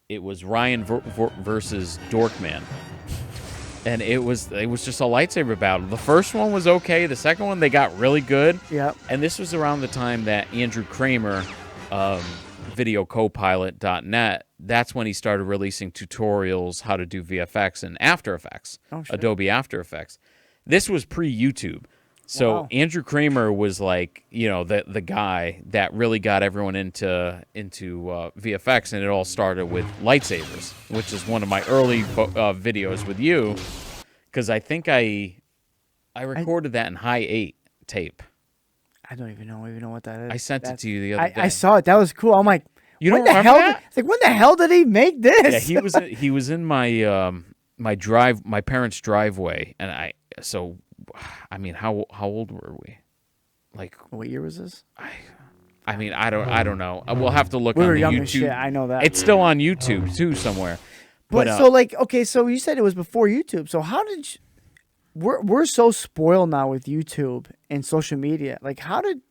It was Ryan versus Dorkman, and it was just a lightsaber battle. The first one was okay. The second one they got really good.
Yep.
And this was around the time that Andrew Kramer, videocopilot.net, that's when he started releasing tutorials how to do VFX and After Effects, Adobe After Effects. This was pre-YouTube. So
Wow.
Andrew Kramer was like, you know, the guy that really got everyone into VFX, and it all started with lightsabers, which is one of my early videos with you, because I think I recorded that in high 8 tape.
I don't even know what that is.
I sent it to you the other day.
I saw it. That was cool. I'm like,
You
when
don't
the
remember
hell?
that?
It's like, when the hell did he make this?
Yeah, he was in my my parents' driveway, and I mean, how old were we? Like,
What year was this?
I mean, I don't know. We'll have to look
We
on
were
the
young
YouTube.
as shit. I know that.
It's still on YouTube too somewhere.
But so like, okay, so you said it was before YouTube. So how did you, we're so spoiled now with YouTube and social media. Like I don't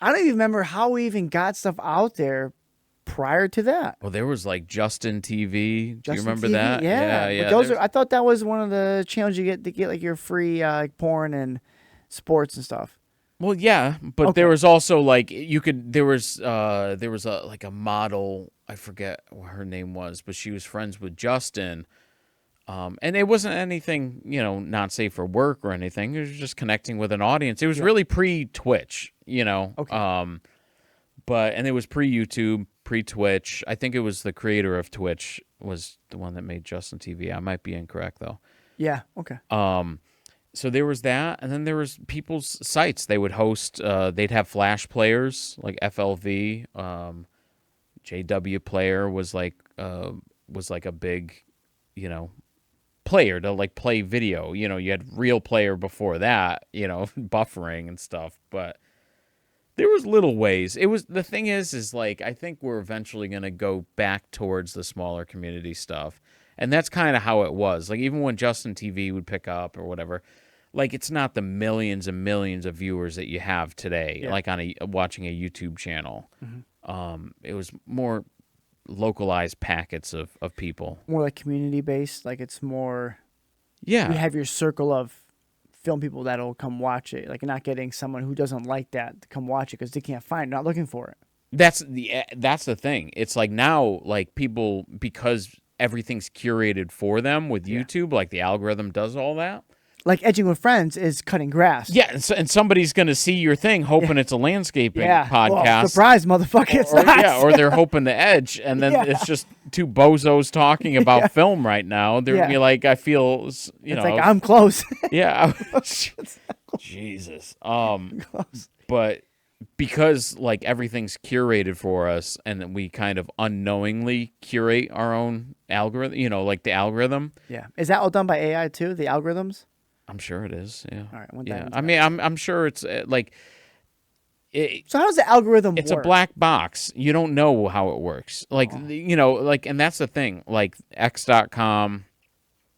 even remember how we even got stuff out there prior to that.
Well, there was like Justin TV. Do you
Justin
remember
TV?
that?
Yeah. But those I thought that was one of the channels you get to get like your free like porn and sports and stuff.
Well, yeah, but
Okay.
there was also like there was a model, I forget what her name was, but she was friends with Justin. And it wasn't anything, you know, not safe for work or anything. It was just connecting with an audience. It was really pre-Twitch, you know.
Okay.
And it was pre-YouTube, pre-Twitch. I think it was the creator of Twitch was the one that made Justin TV. I might be incorrect though.
Yeah. Okay.
So there was that, and then there was people's sites. They would host. They'd have Flash players like FLV. JW Player was like a big, player to like play video. You had Real Player before that, buffering and stuff, but there was little ways. The thing is like, I think we're eventually going to go back towards the smaller community stuff. And that's kind of how it was. Like, even when Justin TV would pick up or whatever, like, it's not the millions and millions of viewers that you have today, like on watching a YouTube channel. Mm-hmm. It was more localized packets of people.
More like community-based. Like, it's more...
Yeah.
You have your circle of film people that'll come watch it. Like, you're not getting someone who doesn't like that to come watch it because they can't find it, not looking for it.
That's the thing. It's like now, like, people, because everything's curated for them with YouTube, like the algorithm does all that.
Like Edging with Friends is cutting grass.
Yeah, and somebody's going to see your thing hoping it's a landscaping podcast.
Well, surprise, motherfucker, it's not.
Or they're hoping to edge, and then it's just two bozos talking about film right now. They're gonna be like, I feel,
It's like, I'm close.
Yeah. Jesus. But because like everything's curated for us, and then we kind of unknowingly curate our own algorithm, like the algorithm.
Yeah. Is that all done by AI too, the algorithms?
I'm sure it is. Yeah.
All right.
I mean, I'm sure it's like.
So how does the algorithm
It's
work?
a black box. You don't know how it works. Like, and that's the thing. Like X.com,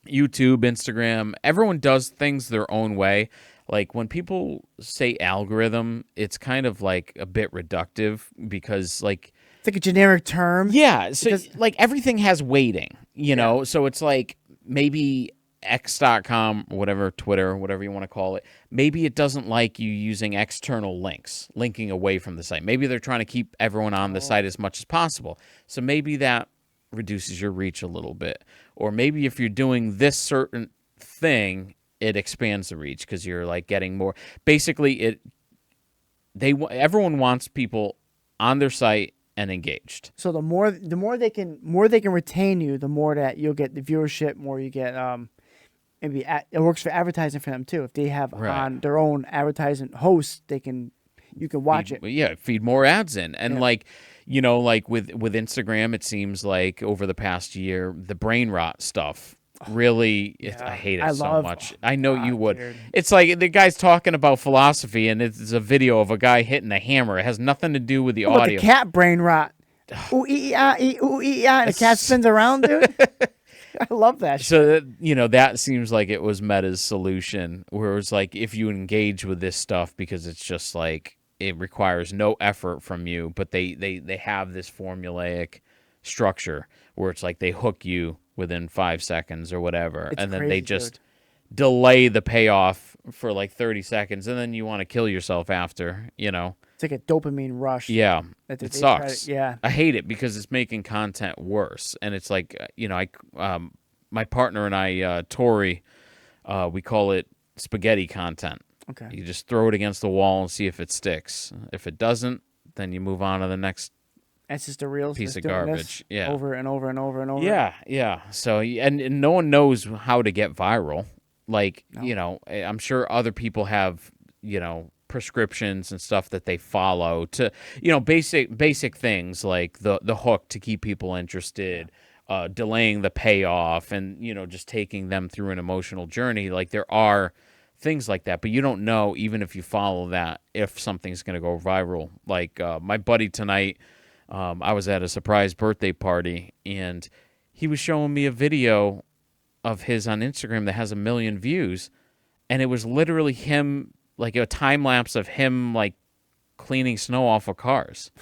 YouTube, Instagram, everyone does things their own way. Like, when people say algorithm, it's kind of like a bit reductive because, like...
It's like a generic term.
Yeah. So, like, everything has weighting, know? So it's like maybe X.com, whatever, Twitter, whatever you want to call it, maybe it doesn't like you using external links, linking away from the site. Maybe they're trying to keep everyone on the site as much as possible. So maybe that reduces your reach a little bit. Or maybe if you're doing this certain thing, it expands the reach because you're like getting more. Basically, everyone wants people on their site and engaged.
So the more they can retain you, the more that you'll get the viewership, more you get. Maybe it works for advertising for them too. If they have on their own advertising hosts, you can watch it.
Yeah, feed more ads in, and like with Instagram, it seems like over the past year, the brain rot stuff. Really, I hate it so much. I know you would. Dude. It's like the guy's talking about philosophy, and it's a video of a guy hitting a hammer. It has nothing to do with the audio.
The cat brain rot. Ooh, and the cat spins around, dude. I love that shit.
So, that seems like it was Meta's solution, where it's like, if you engage with this stuff, because it's just like, it requires no effort from you, but they have this formulaic structure where it's like they hook you within 5 seconds or whatever, and then they just delay the payoff for like 30 seconds, and then you want to kill yourself after,
It's like a dopamine rush.
Yeah, it sucks.
Yeah.
I hate it because it's making content worse, and it's like, my partner and I, Tori, we call it spaghetti content.
Okay.
You just throw it against the wall and see if it sticks. If it doesn't, then you move on to the next
It's just a real
piece of garbage. Yeah.
Over and over and over and over.
Yeah. So, and no one knows how to get viral. Like, I'm sure other people have, prescriptions and stuff that they follow to, basic things like the hook to keep people interested, delaying the payoff, and, just taking them through an emotional journey. Like, there are things like that, but you don't know, even if you follow that, if something's going to go viral. Like, my buddy tonight, I was at a surprise birthday party, and he was showing me a video of his on Instagram that has 1 million views, and it was literally him, like a time lapse of him like cleaning snow off of cars,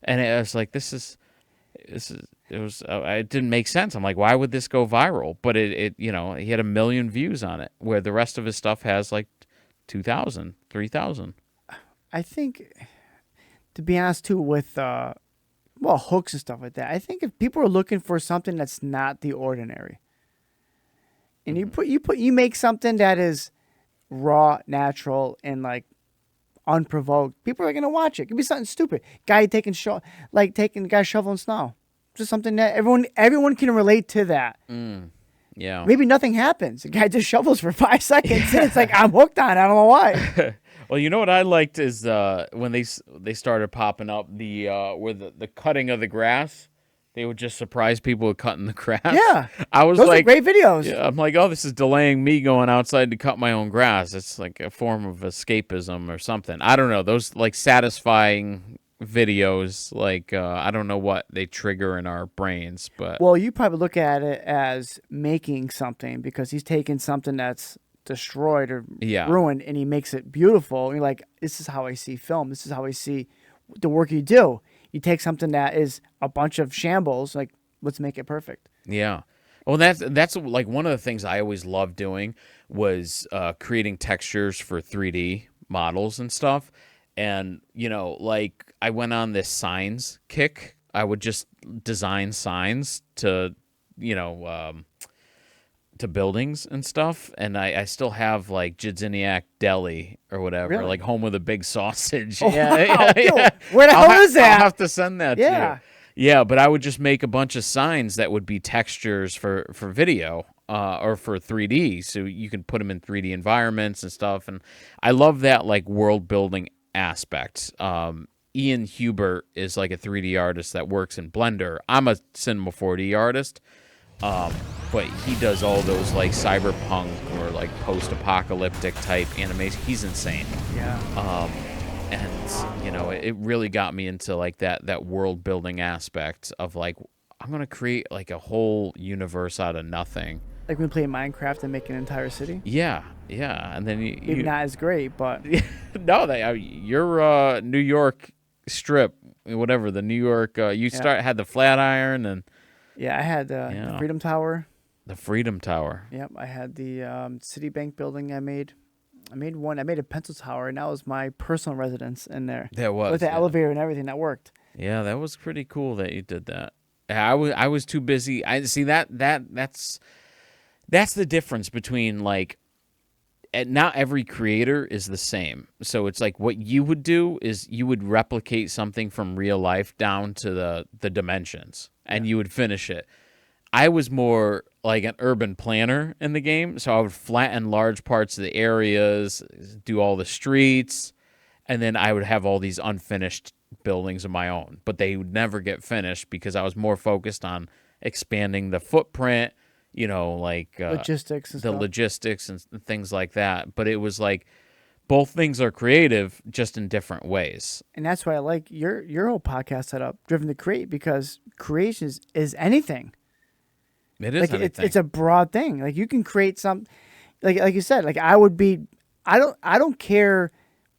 and it was like, it didn't make sense. I'm like, why would this go viral? But it he had 1 million views on it, where the rest of his stuff has like 2,000, 3,000.
I think, to be honest too, with hooks and stuff like that, I think if people are looking for something that's not the ordinary, and you make something that is raw, natural, and like unprovoked, people are gonna watch it. It could be something stupid. Guy taking guy shoveling snow. Just something that everyone can relate to that.
Yeah.
Maybe nothing happens. The guy just shovels for 5 seconds, and it's like, I'm hooked on it. I don't know why.
Well, you know what I liked is when they started popping up where the cutting of the grass. They would just surprise people with cutting the grass.
Yeah.
I was
Those
like,
are great videos.
yeah, I'm like, oh, this is delaying me going outside to cut my own grass. It's like a form of escapism or something. I don't know. Those like satisfying videos, like I don't know what they trigger in our brains, but
Well, you probably look at it as making something because he's taking something that's destroyed or
Yeah.
ruined and he makes it beautiful. And you're like, this is how I see film. This is how I see the work you do. You take something that is a bunch of shambles, like, let's make it perfect.
yeah. Well, that's like one of the things I always loved doing was creating textures for 3D models and stuff. And, you know, like I went on this signs kick. I would just design signs to, you know, to buildings and stuff. And I still have like Jidziniak Deli or whatever,
Really?
like home with a big sausage.
Oh,
yeah,
wow.
yeah,
Dude, where the hell is that?
I'll have to send that to
Yeah.
you. Yeah, but I would just make a bunch of signs that would be textures for video or for 3D, so you can put them in 3D environments and stuff. And I love that like world building aspect. Ian Hubert is like a 3D artist that works in Blender. I'm a Cinema 4D artist, but he does all those like cyberpunk or like post-apocalyptic type animation. He's insane.
Yeah.
And you know, it really got me into like that world building aspect of like I'm gonna create like a whole universe out of nothing.
Like when we play Minecraft and make an entire city.
Yeah, and then
Maybe not as great, but
no, your New York strip, whatever the New York you had the Flatiron and
yeah, I had the Freedom Tower.
the Freedom Tower.
Yep, I had the Citibank building I made one. I made a pencil tower, and that was my personal residence in there.
That was
with the elevator and everything. That worked.
Yeah, that was pretty cool that you did that. I was too busy. I see that's the difference between like not every creator is the same. So it's like what you would do is you would replicate something from real life down to the dimensions and you would finish it. I was more like an urban planner in the game, so I would flatten large parts of the areas, do all the streets, and then I would have all these unfinished buildings of my own. But they would never get finished because I was more focused on expanding the footprint, you know, like
Logistics and stuff.
logistics and things like that. But it was like both things are creative, just in different ways.
And that's why I like your whole podcast setup, Driven to Create, because creation is anything.
It is
Like
anything.
it's a broad thing. Like you can create some, like you said. Like I don't care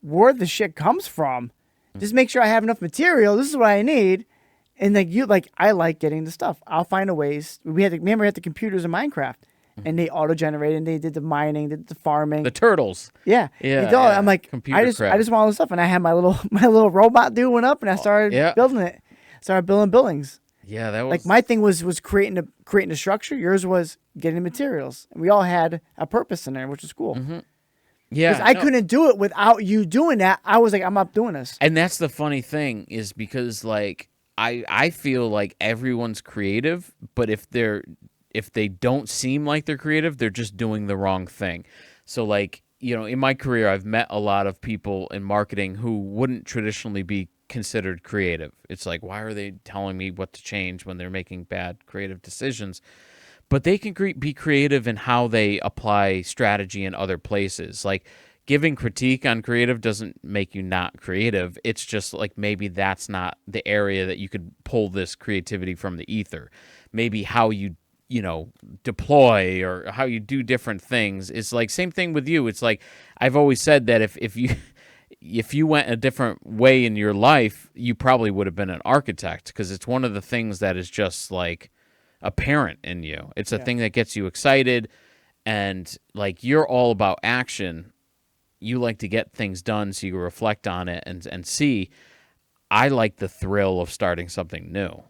where the shit comes from. Just make sure I have enough material. This is what I need. And I like getting the stuff. I'll find a ways. We had the computers in Minecraft, and they auto generated. And they did the mining, did the farming,
the turtles.
yeah.
Yeah,
They did all-
yeah.
I'm like,
Computer
I just
crap.
want all this stuff, and I had my little robot dude went up, and I started
yeah.
building it. Started building buildings.
Yeah, that was
Like my thing was creating the structure. Yours was getting the materials. And we all had a purpose in there, which is cool.
Mm-hmm. yeah.
Because I
no.
couldn't do it without you doing that. I was like, I'm not doing this.
And that's the funny thing is because like I feel like everyone's creative, but if they don't seem like they're creative, they're just doing the wrong thing. So like, you know, in my career I've met a lot of people in marketing who wouldn't traditionally be considered creative. It's like, why are they telling me what to change when they're making bad creative decisions? But they can be creative in how they apply strategy in other places. Like giving critique on creative doesn't make you not creative. It's just like maybe that's not the area that you could pull this creativity from the ether. Maybe how you deploy or how you do different things. It's like same thing with you. It's like I've always said that if you went a different way in your life, you probably would have been an architect because it's one of the things that is just like apparent in you. It's a thing that gets you excited, and like you're all about action. You like to get things done so you can reflect on it and see. I like the thrill of starting something new.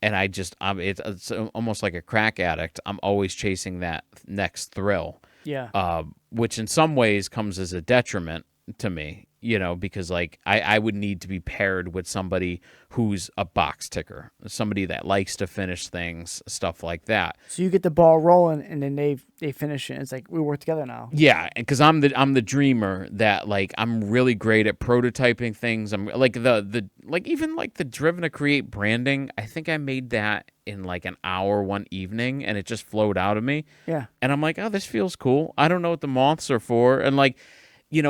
And it's almost like a crack addict. I'm always chasing that next thrill.
Yeah.
Which in some ways comes as a detriment to me. because like I would need to be paired with somebody who's a box ticker, somebody that likes to finish things, stuff like that.
So you get the ball rolling, and then they finish it. It's like we work together now.
Yeah, because I'm the dreamer that like I'm really great at prototyping things. I'm like the like even like the Driven to Create branding. I think I made that in like an hour one evening, and it just flowed out of me.
Yeah.
And I'm like, oh, this feels cool. I don't know what the moths are for, and like,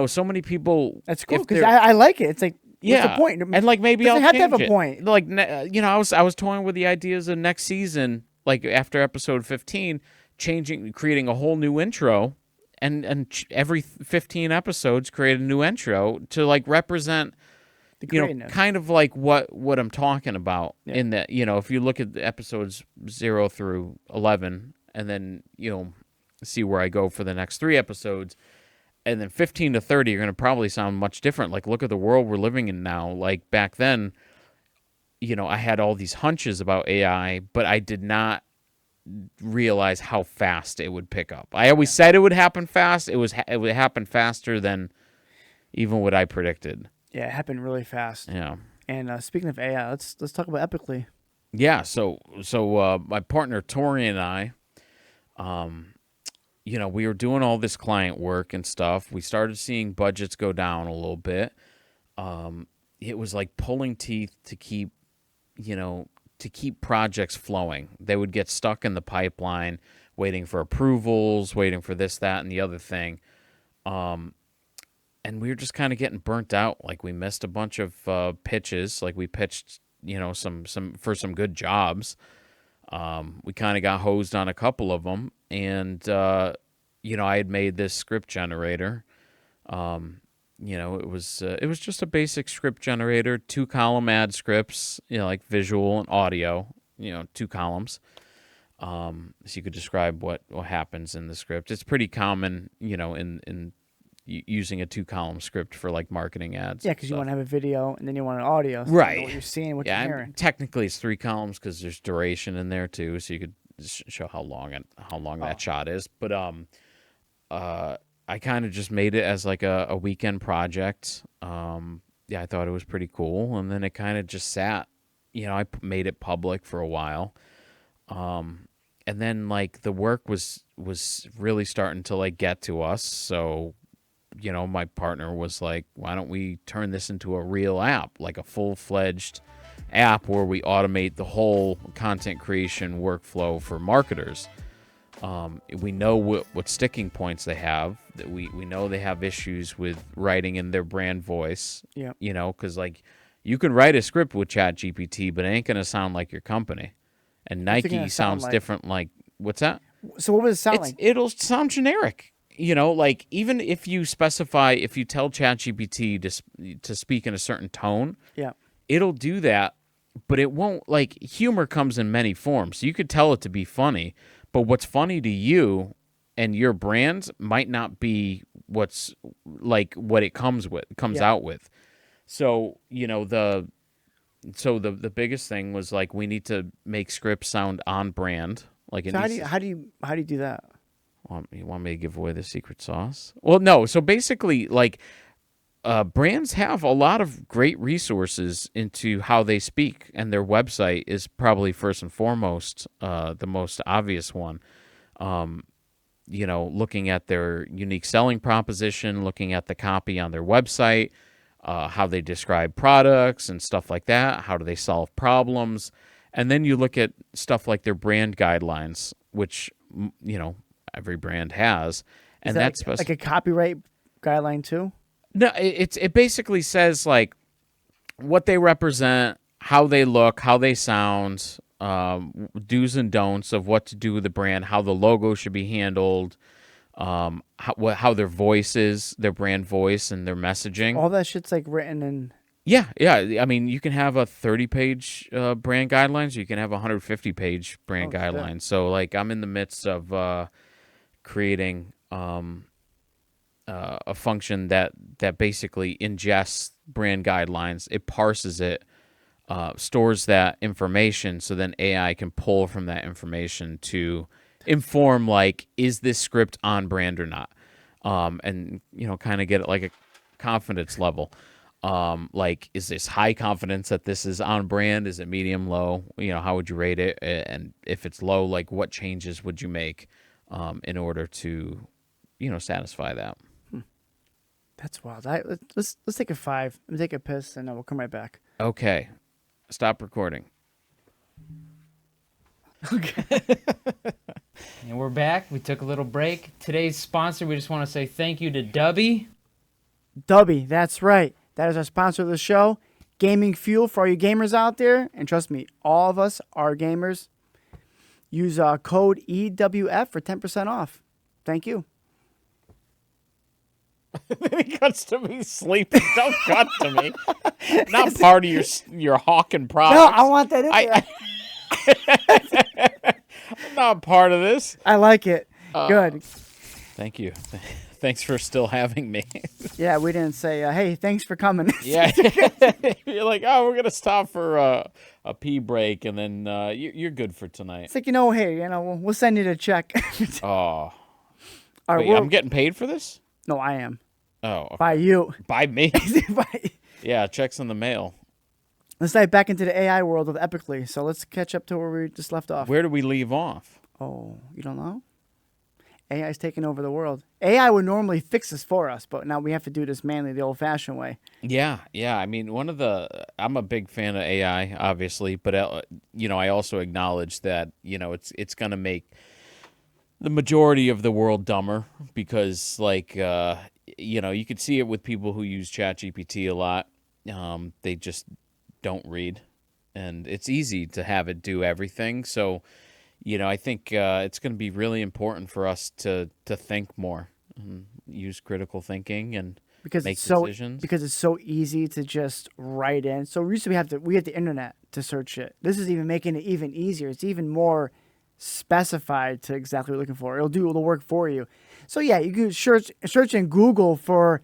so many people.
That's cool
if
because
they're-
I like it. It's like,
yeah,
what's the point?
and like maybe I'll
Doesn't have to
change
have a
it.
point.
Like I was toying with the ideas of next season, like after episode 15, creating a whole new intro, and every 15 episodes create a new intro to like represent,
The greatness.
kind of like what I'm talking about
Yeah.
in that. If you look at the episodes 0 through 11, and then see where I go for the next 3 episodes. And then 15 to 30 are going to probably sound much different. Like, look at the world we're living in now. Like, back then, I had all these hunches about AI, but I did not realize how fast it would pick up. I always said it would happen fast. It would happen faster than even what I predicted.
Yeah, it happened really fast.
Yeah.
And speaking of AI, let's talk about Epically.
Yeah. So my partner, Tori, and I, we were doing all this client work and stuff. We started seeing budgets go down a little bit. It was like pulling teeth to keep projects flowing. They would get stuck in the pipeline, waiting for approvals, waiting for this, that, and the other thing. And we were just kind of getting burnt out. Like we missed a bunch of pitches. Like we pitched, some for some good jobs. We kind of got hosed on a couple of them, and I had made this script generator. It was just a basic script generator, 2-column ad scripts, like visual and audio, 2 columns. So you could describe what happens in the script. It's pretty common, in using a 2-column script for like marketing ads.
Yeah, because you want to have a video and then you want an audio. So
Right.
You know what you're seeing, what
Yeah,
you're hearing.
technically it's 3 columns because there's duration in there too, so you could show how long that shot is. But I kind of just made it as like a weekend project. I thought it was pretty cool, and then it kind of just sat. I made it public for a while, and then like the work was really starting to like get to us. So, my partner was like, "Why don't we turn this into a real app, like a full-fledged app where we automate the whole content creation workflow for marketers?" We know what sticking points they have. That we know they have issues with writing in their brand voice.
Yeah.
Because like you can write a script with ChatGPT, but it ain't gonna sound like your company. And
What's it
Nike
gonna sound
sounds
like?
different. Like what's that?
So what would it sound like?
It'll sound generic. Like even if you tell ChatGPT to speak in a certain tone,
Yeah.
it'll do that, but it won't. Like humor comes in many forms. So you could tell it to be funny, but what's funny to you and your brand might not be what it comes out with. So, the biggest thing was like we need to make scripts sound on brand. Like it
So
needs
how do you do that?
You want me to give away the secret sauce? Well, no. So basically, like brands have a lot of great resources into how they speak, and their website is probably first and foremost the most obvious one. Looking at their unique selling proposition, looking at the copy on their website, how they describe products and stuff like that. How do they solve problems? And then you look at stuff like their brand guidelines, which every brand has, and that's
like a copyright guideline too.
No, it basically says like what they represent, how they look, how they sound, do's and don'ts of what to do with the brand, how the logo should be handled, how their voice is, their brand voice, and their messaging.
All that shit's like written in.
Yeah. I mean, you can have a 30-page brand guidelines, or you can have a 150-page brand guidelines.
Shit.
So, like, I'm in the midst of creating a function that basically ingests brand guidelines. It parses it, stores that information, so then AI can pull from that information to inform, like, is this script on brand or not? And kind of get like confidence level. Like, is this high confidence that this is on brand? Is it medium, low? How would you rate it? And if it's low, like, what changes would you make in order to, satisfy that?
That's wild. Let's take a 5. Let me take a piss, and then we'll come right back.
Okay. Stop recording.
Okay.
And we're back. We took a little break. Today's sponsor, we just want to say thank you to Dubby.
Dubby, that's right. That is our sponsor of the show. Gaming fuel for all you gamers out there. And trust me, all of us are gamers. Use code EWF for 10% off. Thank you.
He cuts to me sleeping. Don't cut to me. Not part of your hawking products.
No, I want that in there.
I'm not part of this.
I like it. Good.
Thank you. Thanks for still having me.
Yeah, we didn't say, hey, thanks for coming.
Yeah. You're like, oh, we're going to stop for a pee break, and then you're good for tonight.
It's like, hey, we'll send you the check.
Oh.
All right,
Wait, I'm getting paid for this?
No, I am.
Oh. Okay.
By you.
By me?
By...
Yeah, checks in the mail.
Let's dive back into the AI world of Epically. So let's catch up to where we just left off.
Where do we leave off?
Oh, you don't know? AI is taking over the world. AI would normally fix this for us, but now we have to do this manually the old-fashioned way.
Yeah. I mean, I'm a big fan of AI, obviously, but I also acknowledge that it's going to make the majority of the world dumber because, like, you could see it with people who use ChatGPT a lot. They just don't read, and it's easy to have it do everything. So, I think it's going to be really important for us to think more, and use critical thinking, and make decisions.
Because it's so easy to just write in. So we had the internet to search it. This is even making it even easier. It's even more specified to exactly what you're looking for. It'll do all the work for you. So yeah, you can search in Google for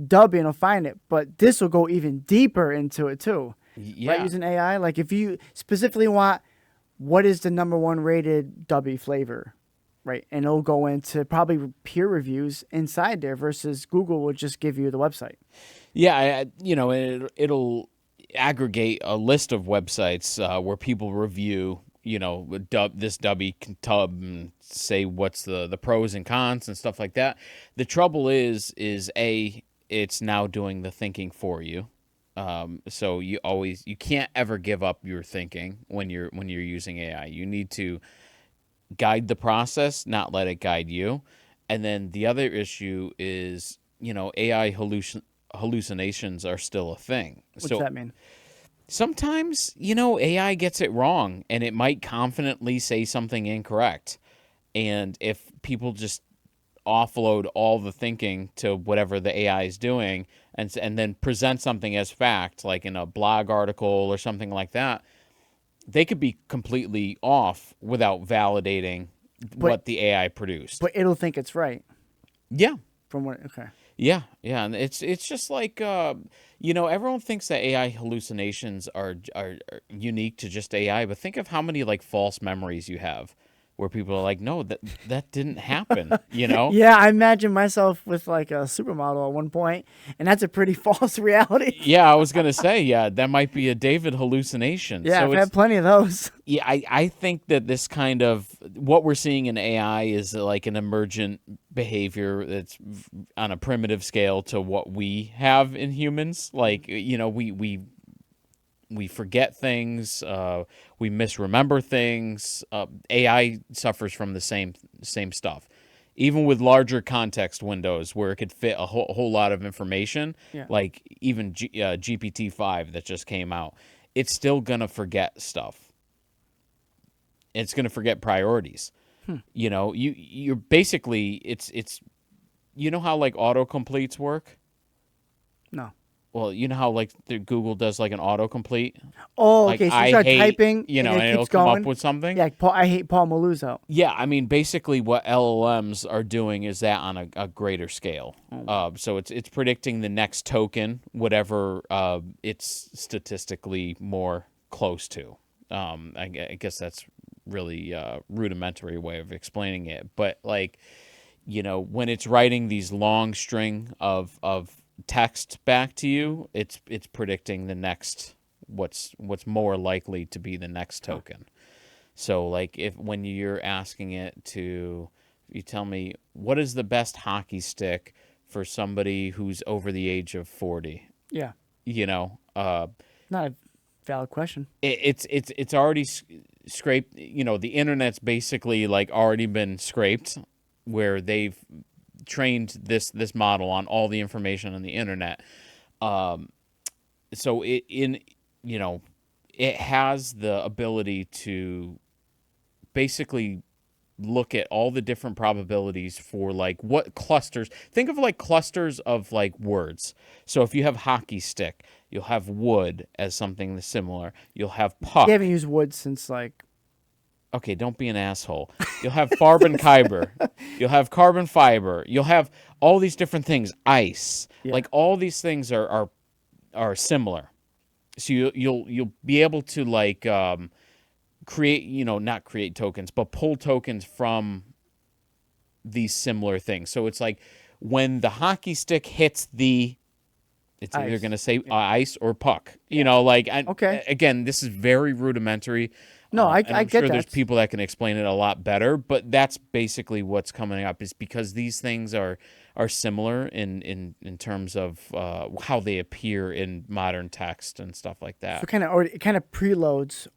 Dubby and it'll find it, but this will go even deeper into it too.
Yeah.
Right, using AI, like if you specifically want what is the #1 rated Dubby flavor, right, and it'll go into probably peer reviews inside there versus Google will just give you the website.
Yeah, it'll aggregate a list of websites where people review this Dubby tub and say what's the pros and cons and stuff like that. The trouble is it's now doing the thinking for you. So you can't ever give up your thinking when you're using AI. You need to guide the process, not let it guide you. And then the other issue is, AI hallucinations are still a thing.
What's that mean?
Sometimes, AI gets it wrong, and it might confidently say something incorrect. And if people just offload all the thinking to whatever the AI is doing and then present something as fact, like in a blog article or something like that, they could be completely off without validating what the AI produced.
But it'll think it's right.
Yeah.
Okay.
Yeah, and it's just like everyone thinks that AI hallucinations are unique to just AI, but think of how many like false memories you have where people are like, no, that didn't happen,
Yeah, I imagine myself with like a supermodel at one point, and that's a pretty false reality.
Yeah, I was gonna say, that might be a David hallucination.
Yeah,
so
I've had plenty of those.
Yeah, I think that this kind of what we're seeing in AI is like an emergent behavior that's on a primitive scale to what we have in humans. Like, we forget things, we misremember things. AI suffers from the same stuff. Even with larger context windows where it could fit a whole lot of information, like even GPT-5 that just came out, it's still going to forget stuff. It's going to forget priorities. You're basically, it's how like autocompletes work?
No.
Well, you know how like Google does like an autocomplete?
Oh,
like,
okay. So you start typing,
and
it
it'll
keeps
come
going.
up with something.
Yeah, I hate Paul Maluso.
Yeah, I mean, basically what LLMs are doing is that on a greater scale. So it's predicting the next token, whatever it's statistically more close to. I guess that's really rudimentary way of explaining it. But like, when it's writing these long string of text back to you, it's predicting the next what's more likely to be the next token. So like if when you're asking it to, you tell me what is the best hockey stick for somebody who's over the age of 40,
Yeah.
uh,
Not a valid question.
it's already scraped. The internet's basically like already been scraped, where they've trained this model on all the information on the internet. So it has the ability to basically look at all the different probabilities for like what clusters. Think of like clusters of like words. So if you have hockey stick, you'll have wood as something similar. You'll have puck.
You haven't used wood since like.
Okay, don't be an asshole. You'll have Farbenkyber. You'll have carbon fiber. You'll have all these different things. Ice.
Yeah.
Like all these things are similar. So you'll be able to like create, not create tokens, but pull tokens from these similar things. So it's like when the hockey stick hits it's either
Ice.
going to say ice or puck. Okay. Again, this is very rudimentary.
No, I
and I'm
get
sure
that.
there's people that can explain it a lot better, but that's basically what's coming up, is because these things are similar in terms of how they appear in modern text and stuff like that.
So it kind of preloads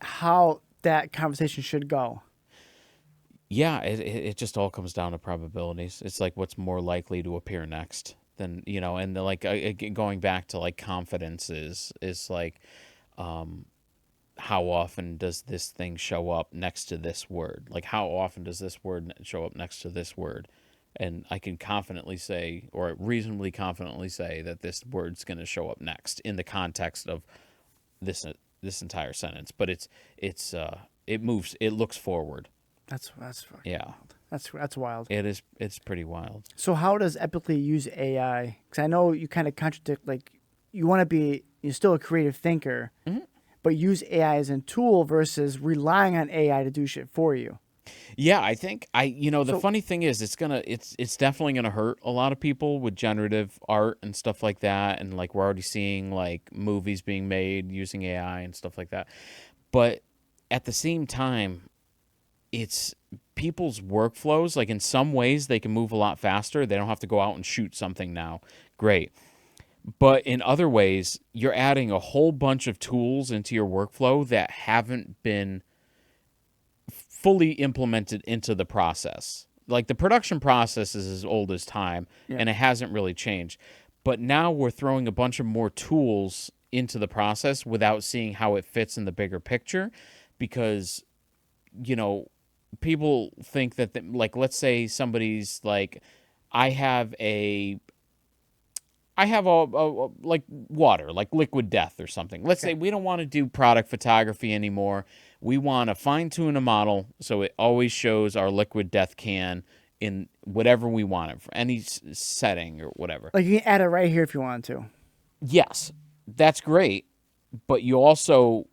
how that conversation should go.
Yeah, it just all comes down to probabilities. It's like what's more likely to appear next than, and going back to like confidence is like, how often does this thing show up next to this word? Like, how often does this word show up next to this word? And I can confidently say, or reasonably confidently say, that this word's going to show up next in the context of this entire sentence. But it moves. It looks forward.
That's fucking
Yeah.
wild. That's wild.
It is. It's pretty wild.
So how does Epicly use AI? Because I know you kind of contradict. Like, you're still a creative thinker.
Mm-hmm.
But use AI as a tool versus relying on AI to do shit for you.
Yeah, I think the funny thing is it's definitely gonna hurt a lot of people with generative art and stuff like that, and like we're already seeing like movies being made using AI and stuff like that. But at the same time, it's people's workflows. Like in some ways they can move a lot faster. They don't have to go out and shoot something now. Great. But in other ways, you're adding a whole bunch of tools into your workflow that haven't been fully implemented into the process. Like the production process is as old as time, and it hasn't really changed. But now we're throwing a bunch of more tools into the process without seeing how it fits in the bigger picture, because, people think that, like, let's say somebody's like, I have a like water, like liquid death or something. Let's say we don't want to do product photography anymore. We want to fine tune a model so it always shows our liquid death can in whatever we want it for, any setting or whatever.
Like you can add it right here if you want to.
Yes, that's great, but you also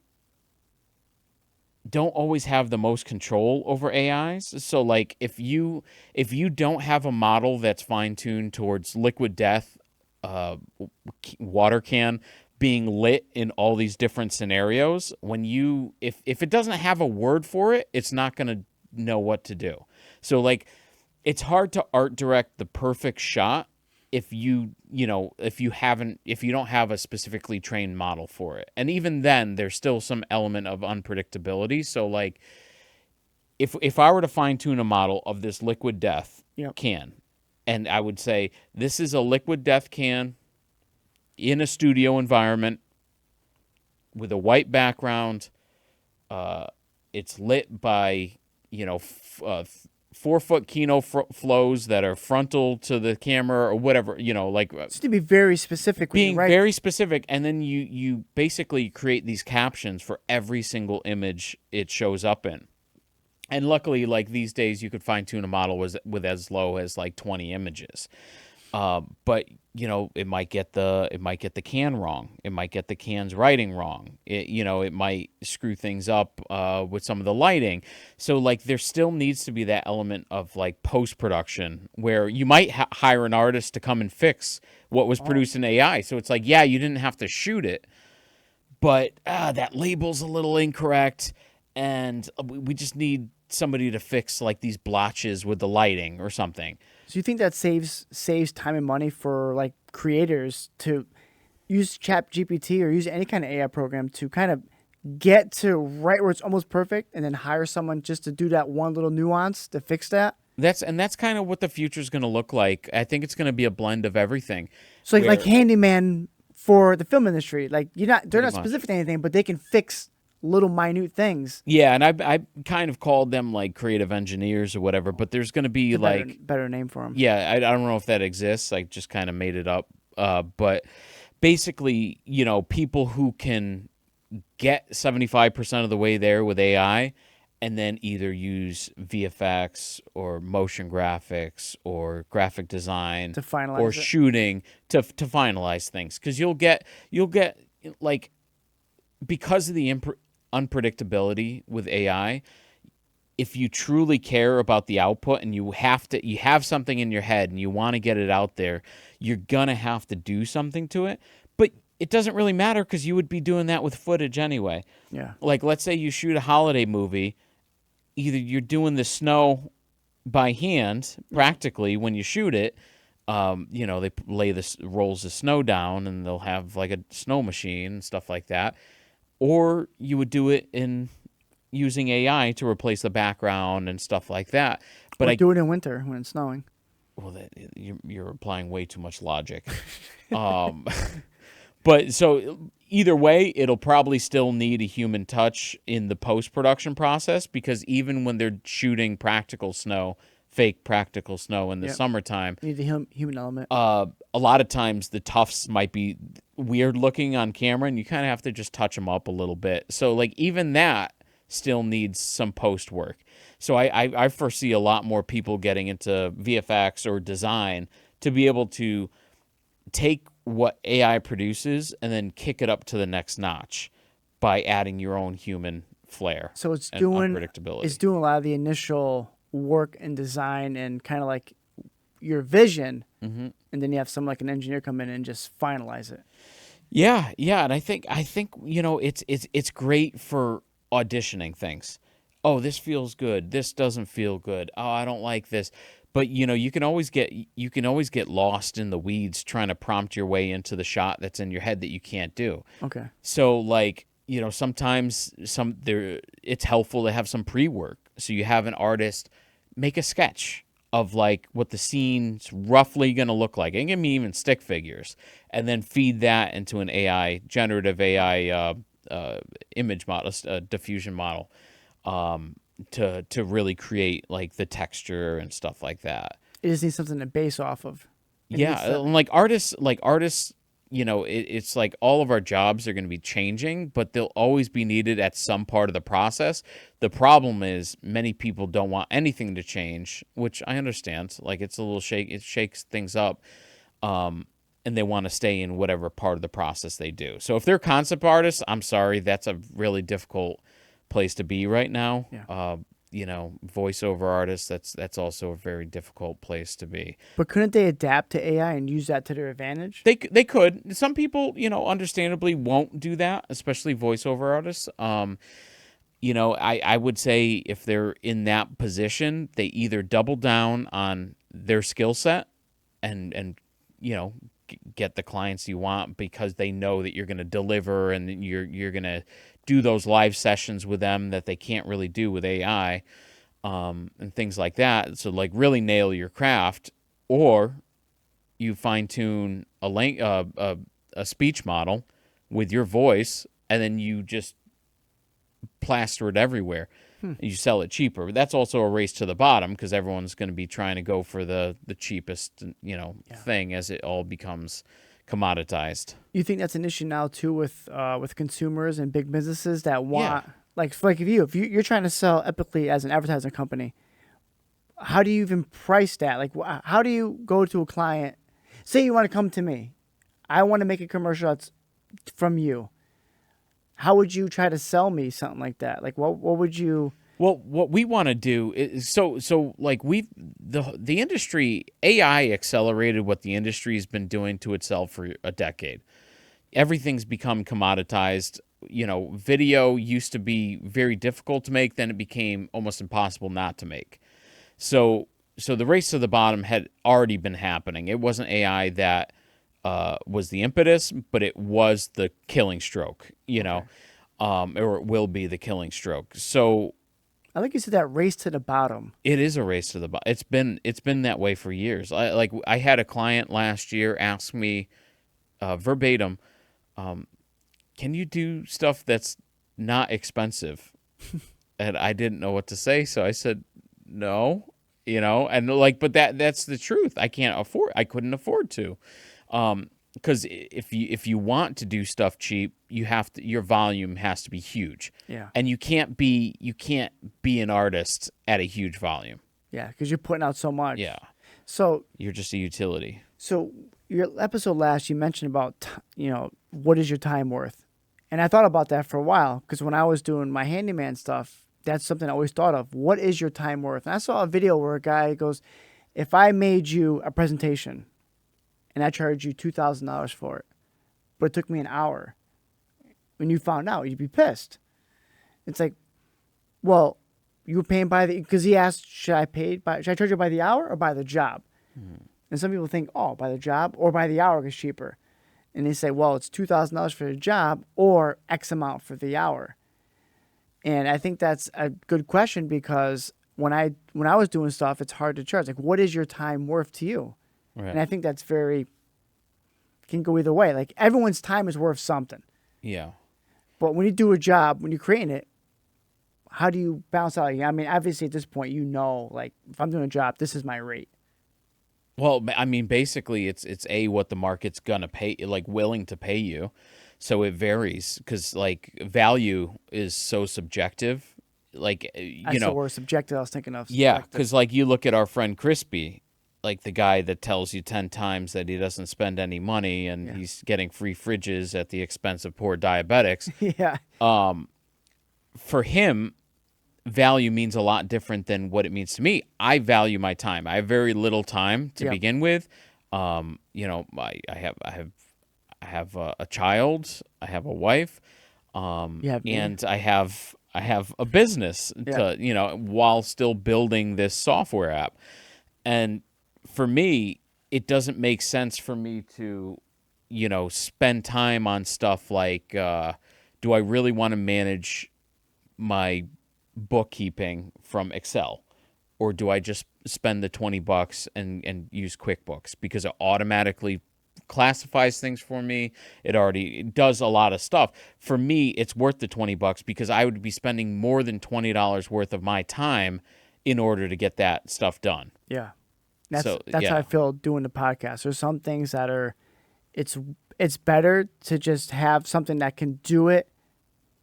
don't always have the most control over AIs. So like if you don't have a model that's fine tuned towards liquid death, water can being lit in all these different scenarios, if it doesn't have a word for it, it's not going to know what to do. So like it's hard to art direct the perfect shot if you don't have a specifically trained model for it. And even then there's still some element of unpredictability. So like if I were to fine tune a model of this liquid death can, and I would say, this is a liquid death can in a studio environment with a white background. It's lit by, 4-foot Kino flows that are frontal to the camera or whatever,
Just to be very specific.
Being very specific. And then you basically create these captions for every single image it shows up in. And luckily, like these days, you could fine tune a model with as low as like 20 images. But it might get the can wrong. It might get the can's writing wrong. It might screw things up with some of the lighting. So like there still needs to be that element of like post production where you might hire an artist to come and fix what was produced in AI. So it's like, yeah, you didn't have to shoot it, but that label's a little incorrect, and we just need somebody to fix like these blotches with the lighting or something.
So you think that saves time and money for like creators to use ChatGPT or use any kind of AI program to kind of get to right where it's almost perfect, and then hire someone just to do that one little nuance to fix that?
That's kind of what the future is going to look like. I think it's going to be a blend of everything.
So like handyman for the film industry, like they're not
Pretty
specific to anything, but they can fix little minute things.
Yeah, and I kind of called them like creative engineers or whatever, but there's going to be
It's a
like
better name for them.
yeah, I don't know if that exists. I just kind of made it up. But basically, people who can get 75% of the way there with AI and then either use VFX or motion graphics or graphic design
To finalize
or
it.
shooting to finalize things, because you'll get like, because of the unpredictability with AI, if you truly care about the output and you have something in your head and you want to get it out there, you're gonna have to do something to it. But it doesn't really matter, because you would be doing that with footage anyway.
Yeah.
Like, let's say you shoot a holiday movie, either you're doing the snow by hand practically when you shoot it. They lay the rolls of snow down and they'll have like a snow machine and stuff like that. Or you would do it in using AI to replace the background and stuff like that. But
Or do it in winter when it's snowing.
well, you're applying way too much logic. But so either way, it'll probably still need a human touch in the post-production process, because even when they're shooting fake practical snow in the summertime,
You need the human element.
a lot of times the tufts might be weird looking on camera, and you kind of have to just touch them up a little bit. So like even that still needs some post work. So I foresee a lot more people getting into VFX or design to be able to take what AI produces and then kick it up to the next notch by adding your own human flair.
So it's
and
doing
unpredictability.
It's doing a lot of the initial work and design and kind of like your vision, and then you have someone like an engineer come in and just finalize it.
Yeah, and I think it's great for auditioning things. Oh, this feels good. This doesn't feel good. Oh, I don't like this. But you can always get lost in the weeds trying to prompt your way into the shot that's in your head that you can't do.
Okay.
So like, sometimes it's helpful to have some pre-work. So you have an artist make a sketch of like what the scene's roughly going to look like. And give me even stick figures, and then feed that into an generative AI image model, diffusion model, to really create like the texture and stuff like that.
It just needs something to base off of.
Like artists, it's like all of our jobs are going to be changing, but they'll always be needed at some part of the process. The problem is many people don't want anything to change, which I understand. Like it shakes things up, and they want to stay in whatever part of the process they do. So if they're concept artists, I'm sorry, that's a really difficult place to be right now.
Yeah.
Voiceover artists, that's also a very difficult place to be.
But couldn't they adapt to AI and use that to their advantage?
They could. Some people, understandably won't do that, especially voiceover artists. I would say if they're in that position, they either double down on their skill set and get the clients you want, because they know that you're going to deliver and you're going to do those live sessions with them that they can't really do with AI, and things like that. So like really nail your craft, or you fine tune a speech model with your voice, and then you just plaster it everywhere. And you sell it cheaper. That's also a race to the bottom, because everyone's going to be trying to go for the cheapest thing as it all becomes commoditized.
You think that's an issue now too with consumers and big businesses that want like if you're trying to sell Epically as an advertising company, how do you even price that? Like how do you go to a client say you want to come to me. I want to make a commercial that's from you. How would you try to sell me something like that? Like, what would you?
Well, what we want to do is so like the industry, AI accelerated what the industry has been doing to itself for a decade. Everything's become commoditized. Video used to be very difficult to make, then it became almost impossible not to make. So the race to the bottom had already been happening. It wasn't AI that was the impetus, but it was the killing stroke, or it will be the killing stroke. So
I think you said that race to the bottom.
it is a race to the bottom. It's been that way for years. I had a client last year ask me verbatim, can you do stuff that's not expensive? And I didn't know what to say, so I said no, and but that's the truth. I couldn't afford to. Because if you want to do stuff cheap, your volume has to be huge.
Yeah.
And you can't be an artist at a huge volume.
Yeah, because you're putting out so much.
Yeah.
So
You're just a utility.
So your episode last, you mentioned about, what is your time worth? And I thought about that for a while because when I was doing my handyman stuff, that's something I always thought of. What is your time worth? And I saw a video where a guy goes, if I made you a presentation and I charged you $2,000 for it, but it took me an hour, when you found out, you'd be pissed. It's like, well, you were paying because he asked, should I charge you by the hour or by the job? And some people think, by the job or by the hour is cheaper. And they say, well, it's $2,000 for the job or X amount for the hour. And I think that's a good question because when I was doing stuff, it's hard to charge. Like, what is your time worth to you?
Right.
And I think that's can go either way. Like, everyone's time is worth something.
Yeah.
But when you do a job, when you're creating it, how do you balance out? I mean, obviously at this point, like, if I'm doing a job, this is my rate.
Well, I mean, basically, it's what the market's gonna pay, like willing to pay you, so it varies because like value is so subjective. Like
That's the word subjective I was thinking of.
yeah,
Subjective.
because like you look at our friend Crispy, like the guy that tells you 10 times that he doesn't spend any money and he's getting free fridges at the expense of poor diabetics.
Yeah.
For him, value means a lot different than what it means to me. I value my time. I have very little time to begin with. I have a child. I have a wife. And I have a business to, while still building this software app. And for me, it doesn't make sense for me to, spend time on stuff like, do I really want to manage my bookkeeping from Excel, or do I just spend the $20 and use QuickBooks because it automatically classifies things for me? It does a lot of stuff. For me, it's worth the $20 because I would be spending more than $20 worth of my time in order to get that stuff done.
Yeah. That's how I feel doing the podcast. There's some things that it's better to just have something that can do it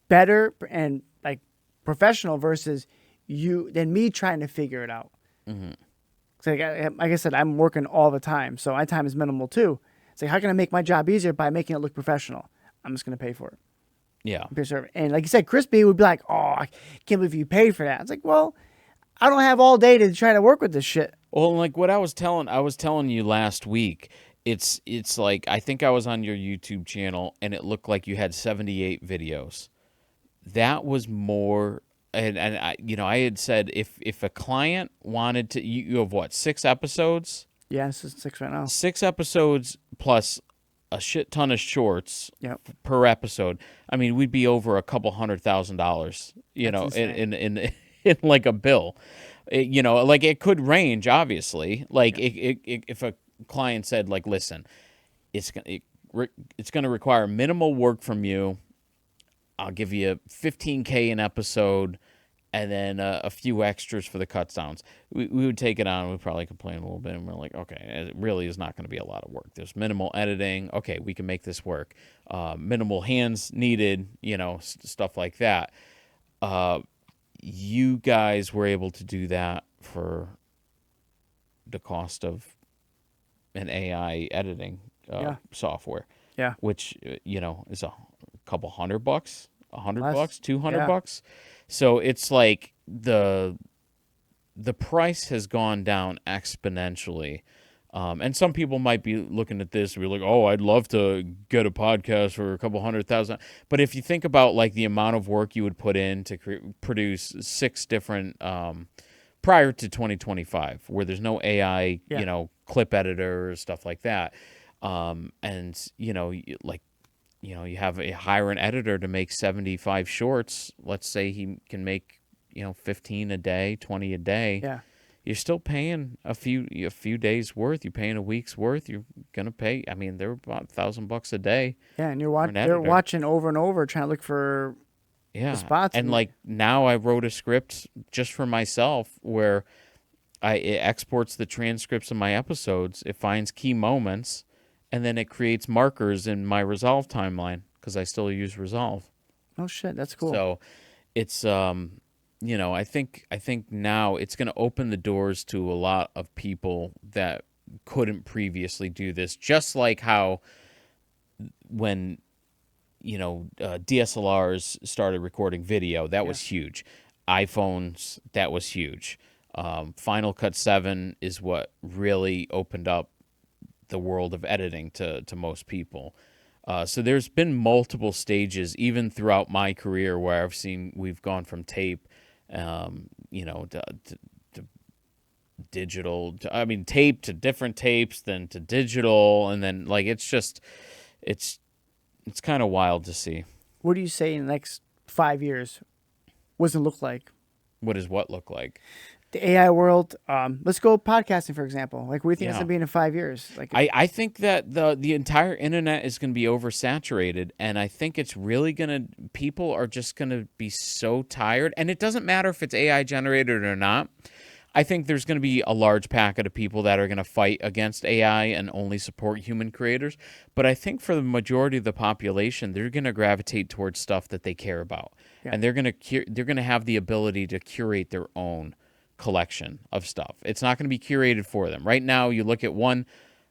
better and like professional versus than me trying to figure it out. Mm-hmm. Like I said, I'm working all the time, so my time is minimal too. It's like, how can I make my job easier by making it look professional? I'm just going to pay for it.
Yeah.
And like you said, Crispy would be like, oh, I can't believe you paid for that. It's like, well, I don't have all day to try to work with this shit.
Well, like what I was telling you last week, it's like I think I was on your YouTube channel and it looked like you had 78 videos. That was more, and I had said if a client wanted to, you have what, 6 episodes?
Yeah, this is 6 right now.
6 episodes plus a shit ton of shorts per episode. I mean, we'd be over $200,000, in like a bill. Like it could range, obviously. Like if a client said, like, listen, it's going to require minimal work from you. I'll give you $15K an episode, and then a few extras for the cuts downs. We would take it on. We'd probably complain a little bit, and we're like, okay, it really is not going to be a lot of work. There's minimal editing. Okay, we can make this work. Minimal hands needed. Stuff like that. You guys were able to do that for the cost of an AI editing software,
Yeah.
which is a couple $100,
Less.
$100, $200
Yeah.
bucks. So it's like the price has gone down exponentially. And some people might be looking at this and be like, "Oh, I'd love to get a podcast for a couple $100,000." But if you think about like the amount of work you would put in to produce 6 different prior to 2025, where there's no AI, clip editor or stuff like that, and you have a hire an editor to make 75 shorts. Let's say he can make 15 a day, 20 a day.
Yeah.
You're still paying a few days worth. You're paying a week's worth. You're gonna pay. I mean, they're about $1,000 a day.
Yeah, and
for an
they're
editor.
watching over and over, trying to look for the spots.
And like now, I wrote a script just for myself where it exports the transcripts of my episodes. It finds key moments, and then it creates markers in my Resolve timeline because I still use Resolve.
Oh shit, that's cool.
So it's I think now it's going to open the doors to a lot of people that couldn't previously do this. Just like how when DSLRs started recording video, that was huge. iPhones, that was huge. Final Cut 7 is what really opened up the world of editing to most people. So there's been multiple stages, even throughout my career, where we've gone from tape, to digital. Tape to different tapes, then to digital, and then like it's kind of wild to see.
What do you say in the next 5 years? What does it look like?
What does what look like?
The AI world. Let's go podcasting, for example. Like, what do you think it's gonna be in 5 years? Like,
I think that the entire internet is going to be oversaturated, and I think it's really people are just going to be so tired, and it doesn't matter if it's AI generated or not. I think there's going to be a large packet of people that are going to fight against AI and only support human creators, but I think for the majority of the population, they're going to gravitate towards stuff that they care about, and they're going to have the ability to curate their own collection of stuff. It's not going to be curated for them. Right now, you look at one,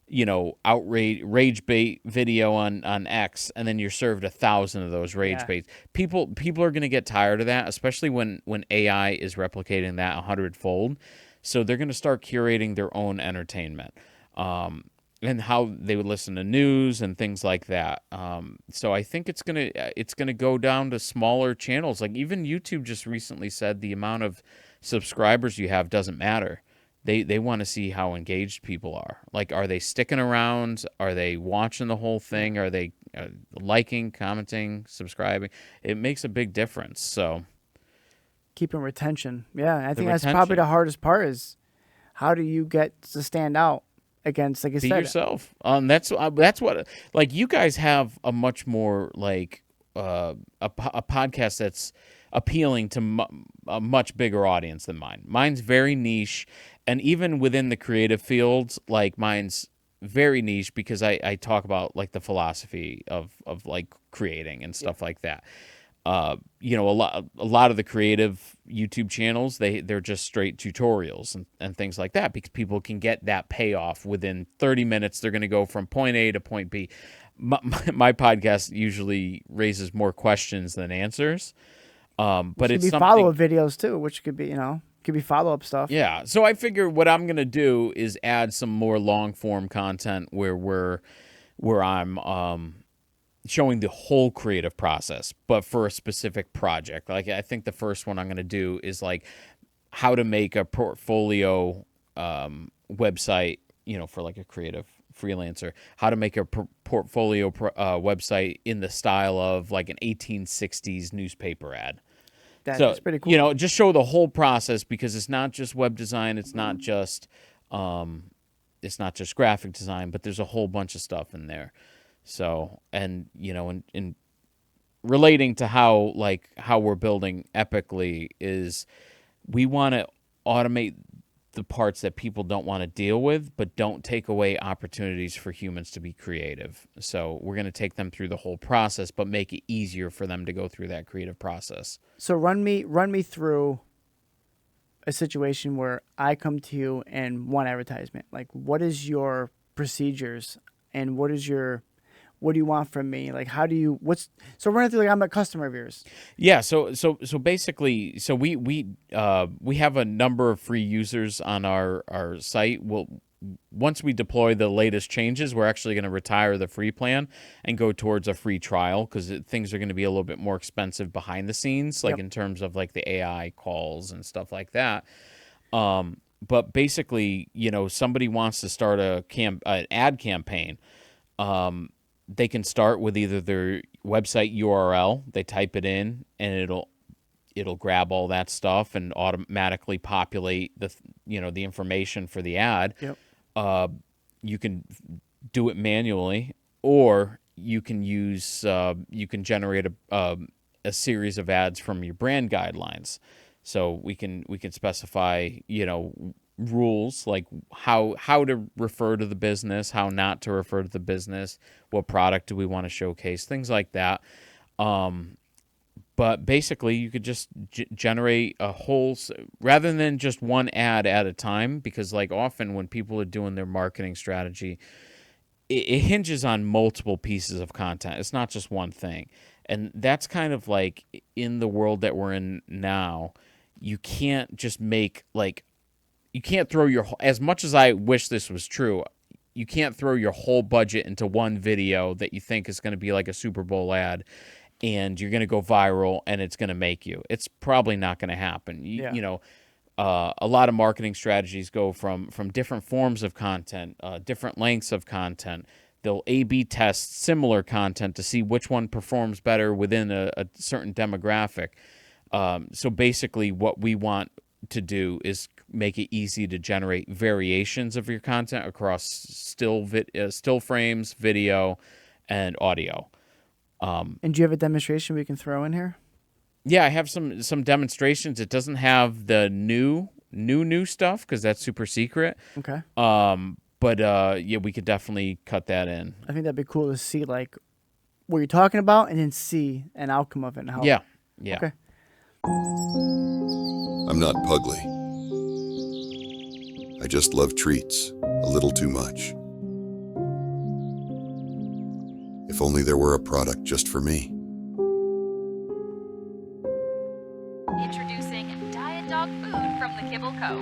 rage bait video on X, and then you're served 1,000 of those rage baits. People are going to get tired of that, especially when AI is replicating that 100-fold. So they're going to start curating their own entertainment, and how they would listen to news and things like that. So I think it's gonna go down to smaller channels. Like even YouTube just recently said the amount of subscribers you have doesn't matter. They want to see how engaged people are. Like, are they sticking around? Are they watching the whole thing? Are they liking, commenting, subscribing? It makes a big difference. So
keeping retention. Yeah, I think that's probably the hardest part is how do you get to stand out against, like I said,
be yourself. That's what, like, you guys have a much more like a podcast that's appealing to a much bigger audience than mine. Mine's very niche, and even within the creative fields, like mine's very niche because I talk about like the philosophy of like creating and stuff like that. A lot of the creative YouTube channels, they're just straight tutorials and things like that because people can get that payoff within 30 minutes. They're going to go from point A to point B. My podcast usually raises more questions than answers. But it's something,
follow-up videos too, which could be, could be follow-up stuff.
Yeah. So I figure what I'm going to do is add some more long-form content where I'm showing the whole creative process, but for a specific project. Like I think the first one I'm going to do is like how to make a portfolio website, for like a creative freelancer, how to make a portfolio website in the style of like an 1860s newspaper ad.
That's pretty cool.
Just show the whole process because it's not just web design, it's not just graphic design, but there's a whole bunch of stuff in there. So, and in relating to how we're building epically is we want to automate the parts that people don't want to deal with, but don't take away opportunities for humans to be creative. So we're going to take them through the whole process, but make it easier for them to go through that creative process.
So run me through a situation where I come to you and want advertisement. Like, what is your procedures, and what do you want from me? Like, so run it through, like, I'm a customer of yours.
Yeah, so basically, we have a number of free users on our site. Once we deploy the latest changes, we're actually going to retire the free plan and go towards a free trial, because things are going to be a little bit more expensive behind the scenes, like in terms of like the AI calls and stuff like that. But basically, somebody wants to start an ad campaign. They can start with either their website URL. They type it in, and it'll grab all that stuff and automatically populate the information for the ad.
Yep.
You can do it manually, or you can generate a series of ads from your brand guidelines. So we can specify rules like how to refer to the business, how not to refer to the business, what product do we want to showcase, things like that. But basically, you could just generate a whole, rather than just one ad at a time, because like often when people are doing their marketing strategy, it hinges on multiple pieces of content. It's not just one thing. And that's kind of like in the world that we're in now, you can't just make you can't throw as much as I wish this was true, you can't throw your whole budget into one video that you think is going to be like a Super Bowl ad, and you're going to go viral and it's going to make you. It's probably not going to happen. A lot of marketing strategies go from different forms of content, different lengths of content. They'll A/B test similar content to see which one performs better within a certain demographic. So basically what we want to do is make it easy to generate variations of your content across still frames, video, and audio.
And do you have a demonstration we can throw in here?
Yeah, I have some demonstrations. It doesn't have the new stuff because that's super secret.
Okay.
But yeah, we could definitely cut that in.
I think that'd be cool to see like what you're talking about, and then see an outcome of it. And how.
Yeah.
Okay.
I'm not pugly. I just love treats a little too much. If only there were a product just for me.
Introducing Diet Dog Food from the Kibble Co.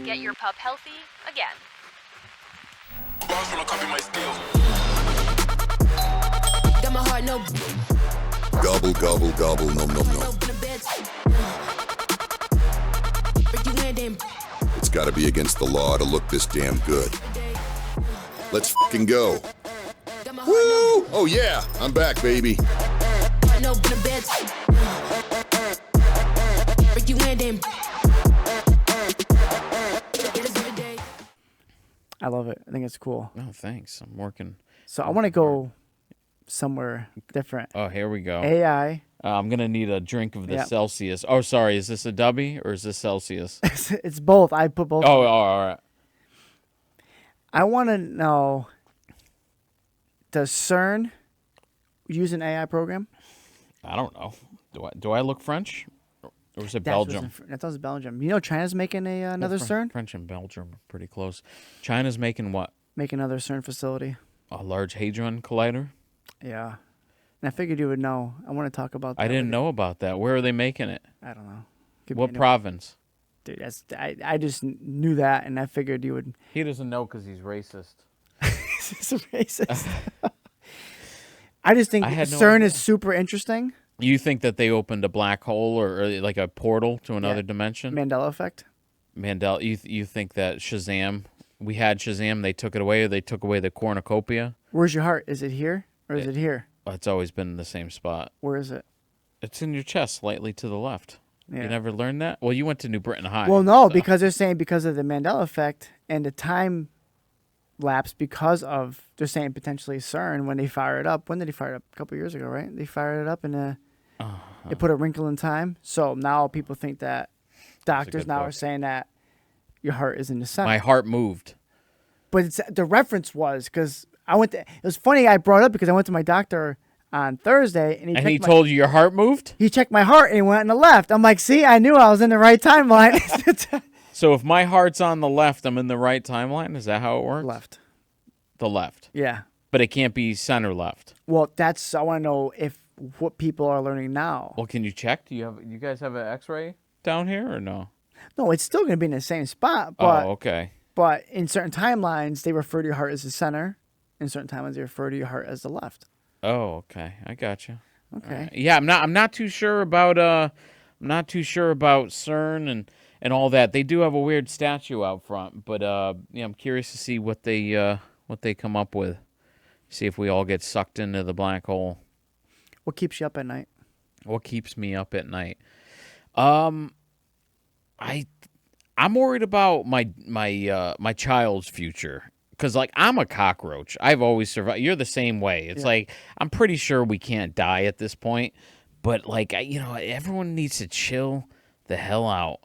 Get your pup healthy again.
Got my heart, no. Gobble, gobble, gobble, nom, nom, nom. It's gotta be against the law to look this damn good. Let's fucking go. Woo! Oh yeah, I'm back, baby.
I love it. I think it's cool.
Oh, thanks. I'm working.
So I want to go somewhere different.
Oh, here we go.
AI.
I'm gonna need a drink of the
Yep.
Celsius. Oh, sorry. Is this a W or is this Celsius?
It's both. I put both.
Oh, all right.
I want to know, does CERN use an AI program?
I don't know. Do I look French, or is it
That was
Belgium?
That was Belgium. You know, China's making another CERN.
French and Belgium are pretty close. China's making what?
Make another CERN facility.
A Large Hadron Collider?
Yeah. And I figured you would know. I want to talk about that.
I didn't
with
know about that. Where are they making it?
you. I don't know. Could be
What
anywhere.
province?
Dude, I just knew that, and I figured you would.
He doesn't know because he's racist.
It's racist. I just think
I had no
CERN
idea.
is super interesting.
You think that they opened a black hole or like a portal to another dimension?
Mandela effect.
Mandela, you think that Shazam? We had Shazam. They took it away. Or they took away the cornucopia.
Where's your heart? Is it here or is it here?
It's always been in the same spot.
Where is it?
It's in your chest, slightly to the left.
Yeah.
You never learned that? Well, you went to New Britain High.
Well, no,
so-
because they're saying because of the Mandela effect and the time lapse because of, they're saying potentially CERN when they fire it up. When did they fire it up? A couple years ago, right? They fired it up and they put a wrinkle in time. So now people think that doctors
good
now
book.
are saying that your heart is in the center.
My heart moved.
But the reference was because it was funny I brought it up because I went to my doctor on Thursday and
And he told you your heart moved?
he checked my heart and he went on the left. I'm like, see, I knew I was in the right timeline.
So if my heart's on the left, I'm in the right timeline? Is that how it works?
Left.
The left.
Yeah.
But it can't be center left.
Well, I want to know what people are learning now.
Well, can you check? You guys have an X-ray down here or no?
No, it's still going to be in the same spot,
Oh,
but
okay.
but in certain timelines, they refer to your heart as the center. In certain timelines, they refer to your heart as the left.
Oh, okay. I got you.
Okay.
Yeah, I'm not too sure about CERN and all that. They do have a weird statue out front, but yeah, I'm curious to see what they come up with. See if we all get sucked into the black hole.
What keeps you up at night?
What keeps me up at night? I'm worried about my child's future. Because, like, I'm a cockroach. I've always survived. You're the same way. It's like, I'm pretty sure we can't die at this point. But, like, everyone needs to chill the hell out.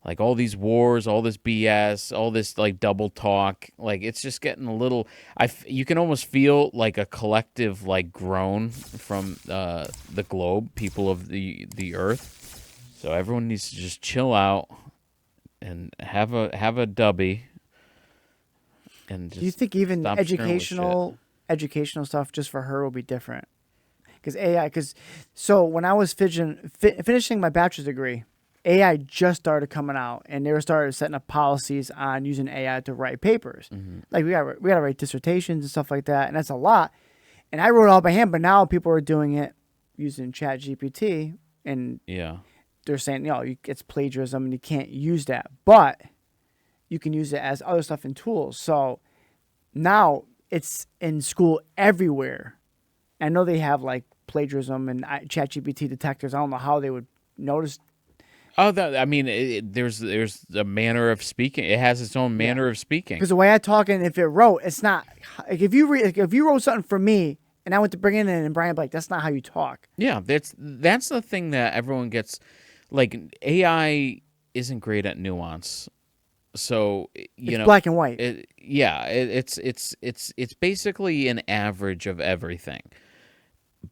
Like, all these wars, all this BS, all this, like, double talk. Like, it's just getting a little... You can almost feel, like, a collective, like, groan from the globe, people of the Earth. So everyone needs to just chill out and have a dubby. And
Do you think even
stop screwing with
educational stuff just for her will be different? Because so when I was finishing my bachelor's degree, AI just started coming out, and they were started setting up policies on using AI to write papers.
Mm-hmm.
Like we got to write dissertations and stuff like that, and that's a lot. And I wrote it all by hand, but now people are doing it using Chat GPT, and they're saying it's plagiarism and you can't use that, but you can use it as other stuff in tools. So now it's in school everywhere. I know they have like plagiarism and ChatGPT detectors. I don't know how they would notice.
Oh, there's a manner of speaking. It has its own manner of speaking.
Because the way I talk, and if it wrote, it's not like if you wrote something for me and I went to bring it in and Brian would be like, that's not how you talk.
Yeah, that's the thing that everyone gets. Like, AI isn't great at nuance. So
It's black and white.
It's basically an average of everything.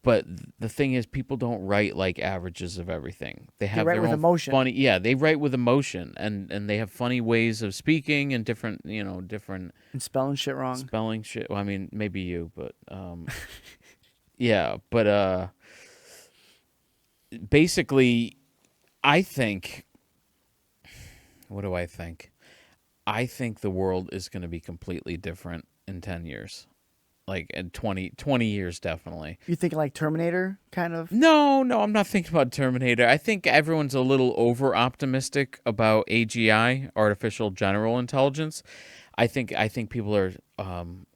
But the thing is, people don't write like averages of everything. They have
write
their
with
own
emotion.
they write with emotion, and they have funny ways of speaking and different.
And spelling shit wrong.
Well, I mean, maybe you, but yeah, but basically, I think. What do I think? I think the world is going to be completely different in 10 years. Like in 20 years, definitely.
You think like Terminator, kind of?
No, I'm not thinking about Terminator. I think everyone's a little over-optimistic about AGI, artificial general intelligence. I think people are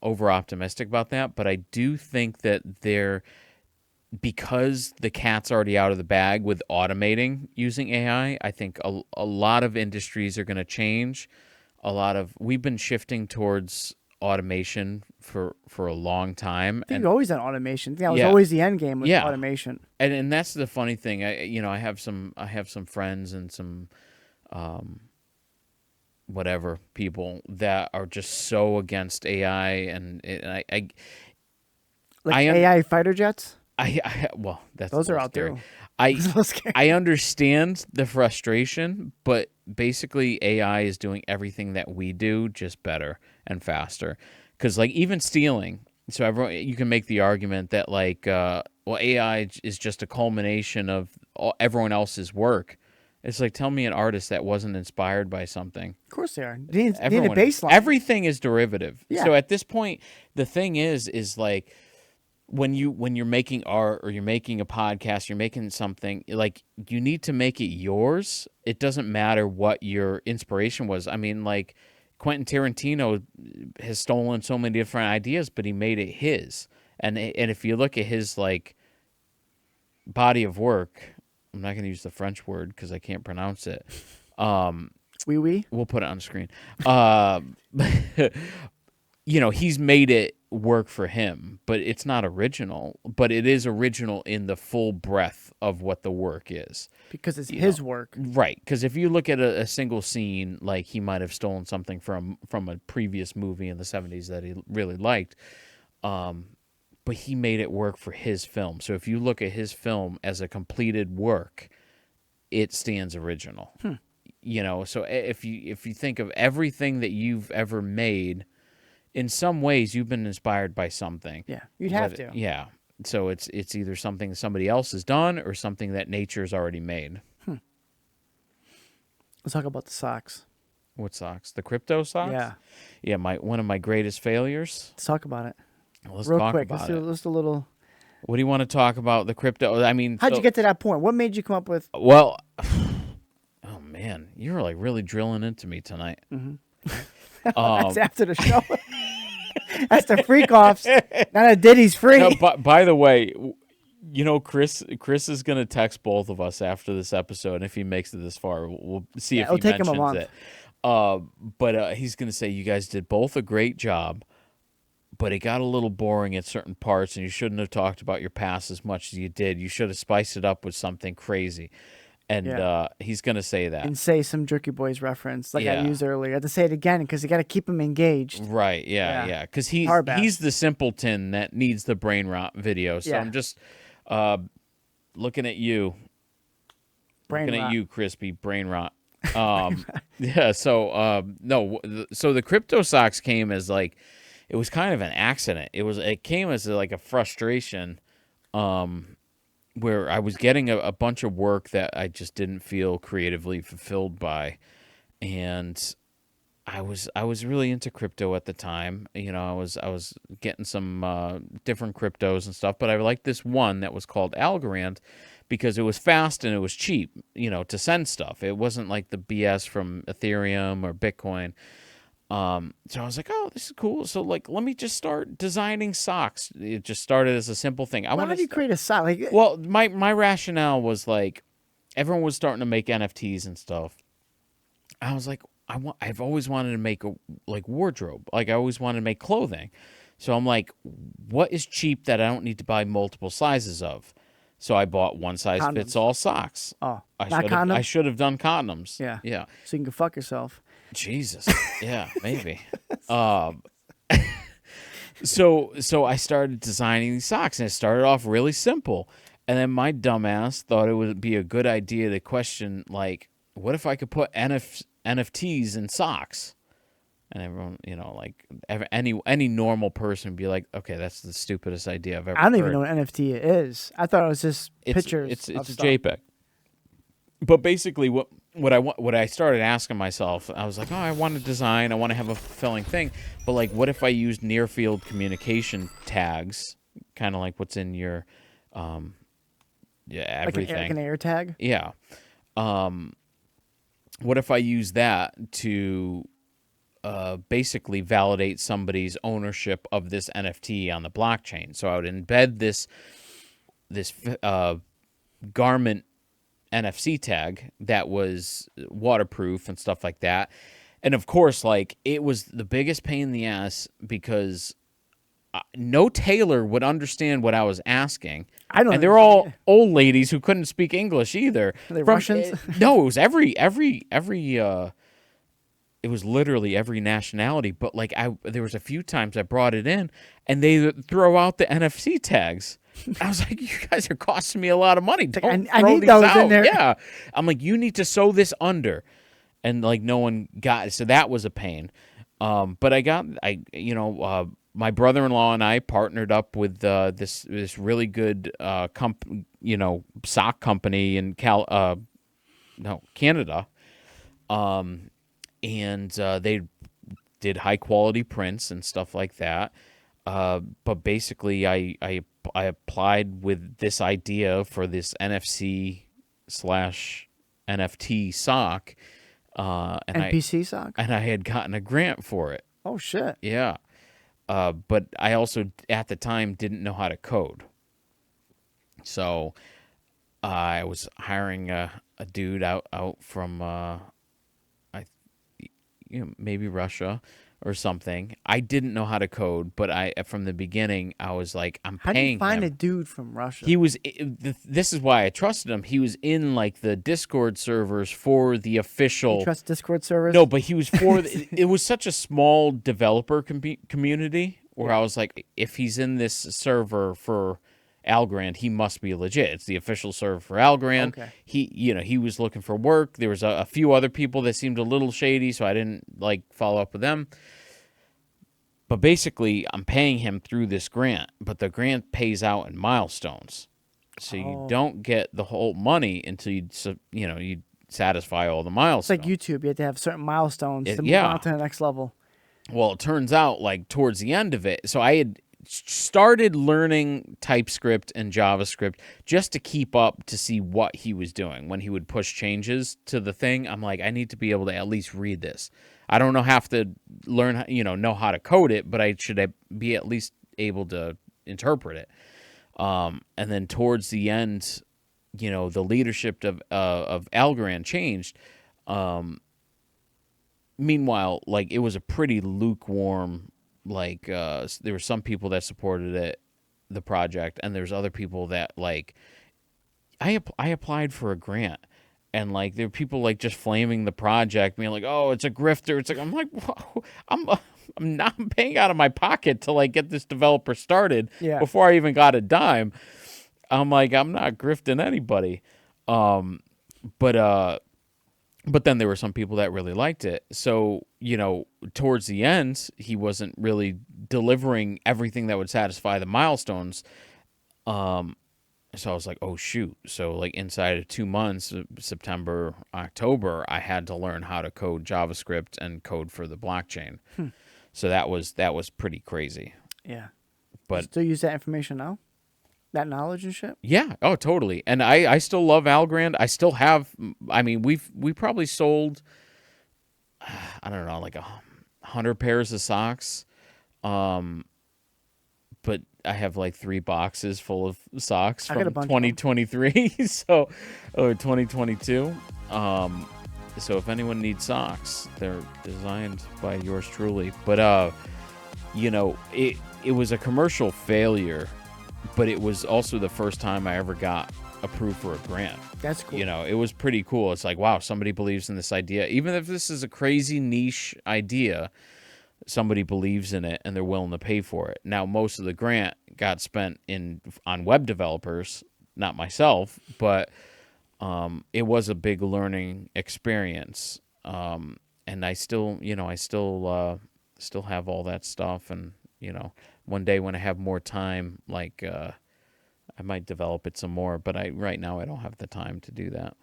over-optimistic about that, but I do think that because the cat's already out of the bag with automating using AI, I think a lot of industries are going to change. We've been shifting towards automation for a long time.
I think you've always done automation. That was always the end game with automation.
And that's the funny thing. I have some friends and some whatever people that are just so against AI and
AI fighter jets.
Well,
those are out
scary.
there.
I understand the frustration, but basically AI is doing everything that we do just better and faster. Because like even stealing, so you can make the argument that like AI is just a culmination of everyone else's work. It's like, tell me an artist that wasn't inspired by something.
Of course they are. They need a baseline.
Everything is derivative.
Yeah.
So at this point, the thing is like, when you're making art or you're making a podcast, you're making something, like, you need to make it yours. It doesn't matter what your inspiration was. I mean, like, Quentin Tarantino has stolen so many different ideas, but he made it his. And if you look at his, like, body of work, I'm not going to use the French word because I can't pronounce it.
Oui.
We'll put it on the screen. He's made it work for him, but it's not original. But it is original in the full breadth of what the work is.
Because it's his work.
Right. Because if you look at a single scene, like he might have stolen something from a previous movie in the 70s that he really liked, but he made it work for his film. So if you look at his film as a completed work, it stands original. So if you think of everything that you've ever made in some ways you've been inspired by something.
Yeah, you'd have
Whether-
to.
Yeah. So it's either something somebody else has done or something that nature's already made.
Let's talk about the socks.
What socks? The crypto socks?
Yeah,
Yeah, one of my greatest failures.
let's talk about it
Let's
real
talk
quick.
about
Let's
it.
do just a little.
What do you want to talk about? The crypto? I mean,
How'd you get to that point? What made you come up with?
Well, oh man, you're like really drilling into me tonight.
That's after the show. That's the freak offs. Not a Diddy's free.
No, by the way, you know, Chris is gonna text both of us after this episode, and if he makes it this far, we'll see if
it'll
he
take him a
mentions
month.
it. But he's gonna say you guys did both a great job, but it got a little boring at certain parts, and you shouldn't have talked about your past as much as you did. You should have spiced it up with something crazy. And
Yeah.
he's gonna say that.
And say some Jerky Boys reference like I
Yeah.
used earlier. I have to say it again because you got to keep him engaged.
Right,
Yeah.
yeah. Because
Hard bath.
he's the simpleton that needs the brain rot video. So
Yeah.
I'm just looking at you.
Brain
looking
rot.
at you, Crispy, brain rot. Yeah, so no, so the crypto socks came as like it was kind of an accident. It came as like a frustration where I was getting a bunch of work that I just didn't feel creatively fulfilled by. And I was really into crypto at the time. You know, I was getting some different cryptos and stuff, but I liked this one that was called Algorand because it was fast and it was cheap, you know, to send stuff. It wasn't like the BS from Ethereum or Bitcoin. So I was like, oh, this is cool. So like, let me just start designing socks. It just started as a simple thing.
How do you create a sock? Like,
Well, my rationale was like, everyone was starting to make NFTs and stuff. I was like, I've always wanted to make a wardrobe. Like I always wanted to make clothing. So I'm like, what is cheap that I don't need to buy multiple sizes of? So I bought one size
Condoms.
fits all socks.
oh,
I
not
should
condoms.
I should have done condoms.
Yeah.
Yeah.
So you can fuck yourself.
Jesus. Yeah, maybe. So I started designing these socks, and it started off really simple. And then my dumbass thought it would be a good idea to question, like, what if I could put NFTs in socks? And everyone, you know, like any normal person would be like, okay, that's the stupidest idea I've ever
I don't
heard.
even know what NFT is. I thought it was just pictures.
It's
of
a
stuff.
JPEG. But basically, what I started asking myself, I was like, oh, I want to design, I want to have a fulfilling thing, but like, what if I used near field communication tags, kind of like what's in your, everything,
Like an air tag.
yeah. What if I use that to basically validate somebody's ownership of this NFT on the blockchain? So I would embed this garment NFC tag that was waterproof and stuff like that. And of course, like, it was the biggest pain in the ass because no tailor would understand what I was asking.
I don't
And they were
understand
all old ladies who couldn't speak English either.
Are they Russians?
No, it was every it was literally every nationality, but like there was a few times I brought it in and they throw out the NFC tags. I was like, you guys are costing me a lot of money. Don't
I
throw
need
these
those
out.
in there.
Yeah. I'm like, you need to sew this under. And like no one got it. So that was a pain. But my brother-in-law and I partnered up with this really good sock company in Canada. And they did high quality prints and stuff like that. But basically, I applied with this idea for this NFC/NFT sock. And
NPC sock.
I had gotten a grant for it.
Oh shit.
Yeah. But I also, at the time, didn't know how to code. So I was hiring a dude out from maybe Russia or something. I didn't know how to code, but from the beginning, I was like, I'm
How do
paying
you find
him.
a dude from Russia?
He was. This is why I trusted him. He was in like the Discord servers for the official.
You trust Discord servers?
No, but he was for. It was such a small developer community where I was like, if he's in this server for Algorand, he must be legit. It's the official server for Algorand.
Okay.
He was looking for work. There was a few other people that seemed a little shady, so I didn't like follow up with them. But basically, I'm paying him through this grant, but the grant pays out in milestones. So you don't get the whole money until you satisfy all the
It's
milestones.
like YouTube. You have to have certain milestones to move
yeah.
on to the next level.
Well, it turns out, like, towards the end of it, so I had started learning TypeScript and JavaScript just to keep up to see what he was doing. When he would push changes to the thing, I'm like, I need to be able to at least read this. I don't have to learn, know how to code it, but I should be at least able to interpret it. And then towards the end, the leadership of Algorand changed. Meanwhile, like, it was a pretty lukewarm, like, there were some people that supported the project, and there's other people that, like, I applied for a grant, and, like, there were people, like, just flaming the project, being like, oh, it's a grifter. It's like, I'm like, whoa, I'm paying out of my pocket to, like, get this developer started before I even got a dime. I'm like, I'm not grifting anybody. But then there were some people that really liked it. So, towards the end, he wasn't really delivering everything that would satisfy the milestones. So I was like, oh, shoot. So, like, inside of 2 months, September, October, I had to learn how to code JavaScript and code for the blockchain. So that was pretty crazy.
Yeah.
But
still use that information now? That knowledge and shit?
Yeah. Oh, totally. And I still love Algorand. I still have. I mean, we probably sold, I don't know, like 100 pairs of socks. But I have like 3 boxes full of socks from 2023. So, or 2022. So if anyone needs socks, they're designed by yours truly. But it was a commercial failure. But it was also the first time I ever got approved for a grant.
That's cool.
It was pretty cool. It's like, wow, somebody believes in this idea. Even if this is a crazy niche idea, somebody believes in it and they're willing to pay for it. Now, most of the grant got spent on web developers, not myself, but it was a big learning experience. And I still have all that stuff, and one day when I have more time, like, I might develop it some more, but right now I don't have the time to do that.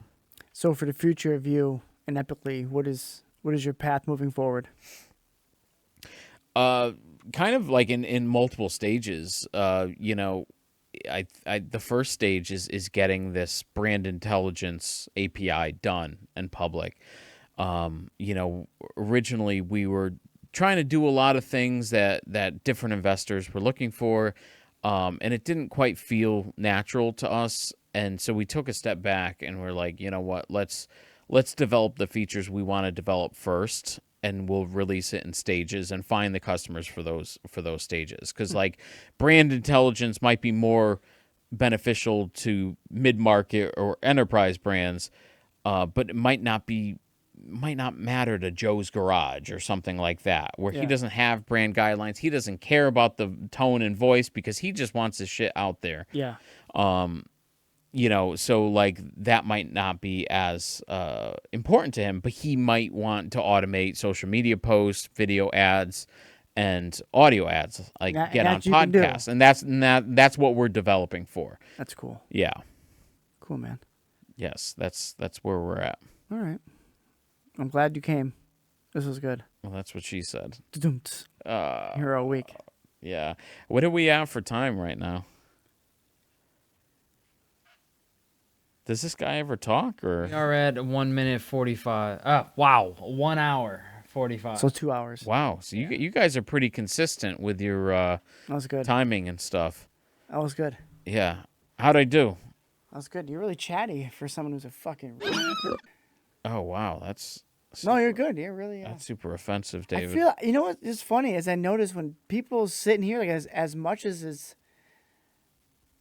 So for the future of you and Epically, what is your path moving forward?
Kind of like in multiple stages. The first stage is getting this brand intelligence API done and public. Originally we were trying to do a lot of things that different investors were looking for, and it didn't quite feel natural to us. And so we took a step back and we're like, you know what, let's develop the features we want to develop first, and we'll release it in stages and find the customers for those stages. Because like brand intelligence might be more beneficial to mid-market or enterprise brands, but it might not matter to Joe's Garage or something like that, where he doesn't have brand guidelines. He doesn't care about the tone and voice because he just wants his shit out there.
Yeah.
So like that might not be as important to him, but he might want to automate social media posts, video ads, and audio ads, like get on podcasts. And that's what we're developing for.
That's cool.
Yeah.
Cool, man.
Yes, that's where we're at.
All right. I'm glad you came. This was good.
Well, that's what she said.
Here all week.
Yeah. What are we at for time right now? Does this guy ever talk, or?
We are at 1 minute 45. Wow, 1 hour 45.
So 2 hours.
Wow. So you guys are pretty consistent with your
that was good.
timing and stuff.
That was good.
Yeah. How'd I do?
That was good. You're really chatty for someone who's a fucking.
Oh wow, that's.
No, you're good. You're really.
That's super offensive, David.
I feel. You know what is funny is I notice when people sitting here, like as much as is,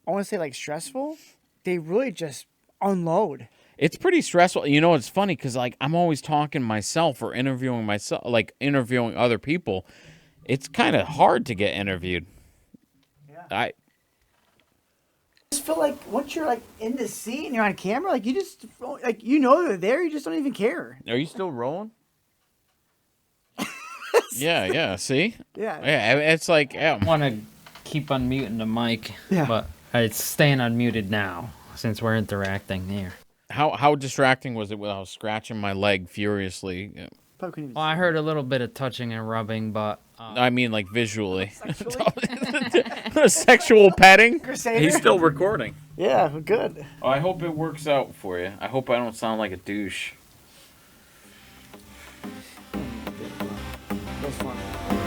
I want to say like stressful, they really just unload.
It's pretty stressful. It's funny because like I'm always talking myself or interviewing myself, like interviewing other people. It's kind of hard to get interviewed.
Yeah.
I
just feel like once you're like in the scene and you're on camera, like you just like they're there, you just don't even care.
Are you still rolling? Yeah. See?
Yeah.
Yeah, it's like, yeah.
I want to keep unmuting the mic,
Yeah.
but it's staying unmuted now since we're interacting here.
How distracting was it when I was scratching my leg furiously? Yeah.
Probably couldn't even
Well, I heard a little bit of touching and rubbing, but
I mean, like visually.
Sexually?
Sexual petting.
Crusader?
He's still recording.
Yeah, good.
Oh, I hope it works out for you. I hope I don't sound like a douche.
That was fun.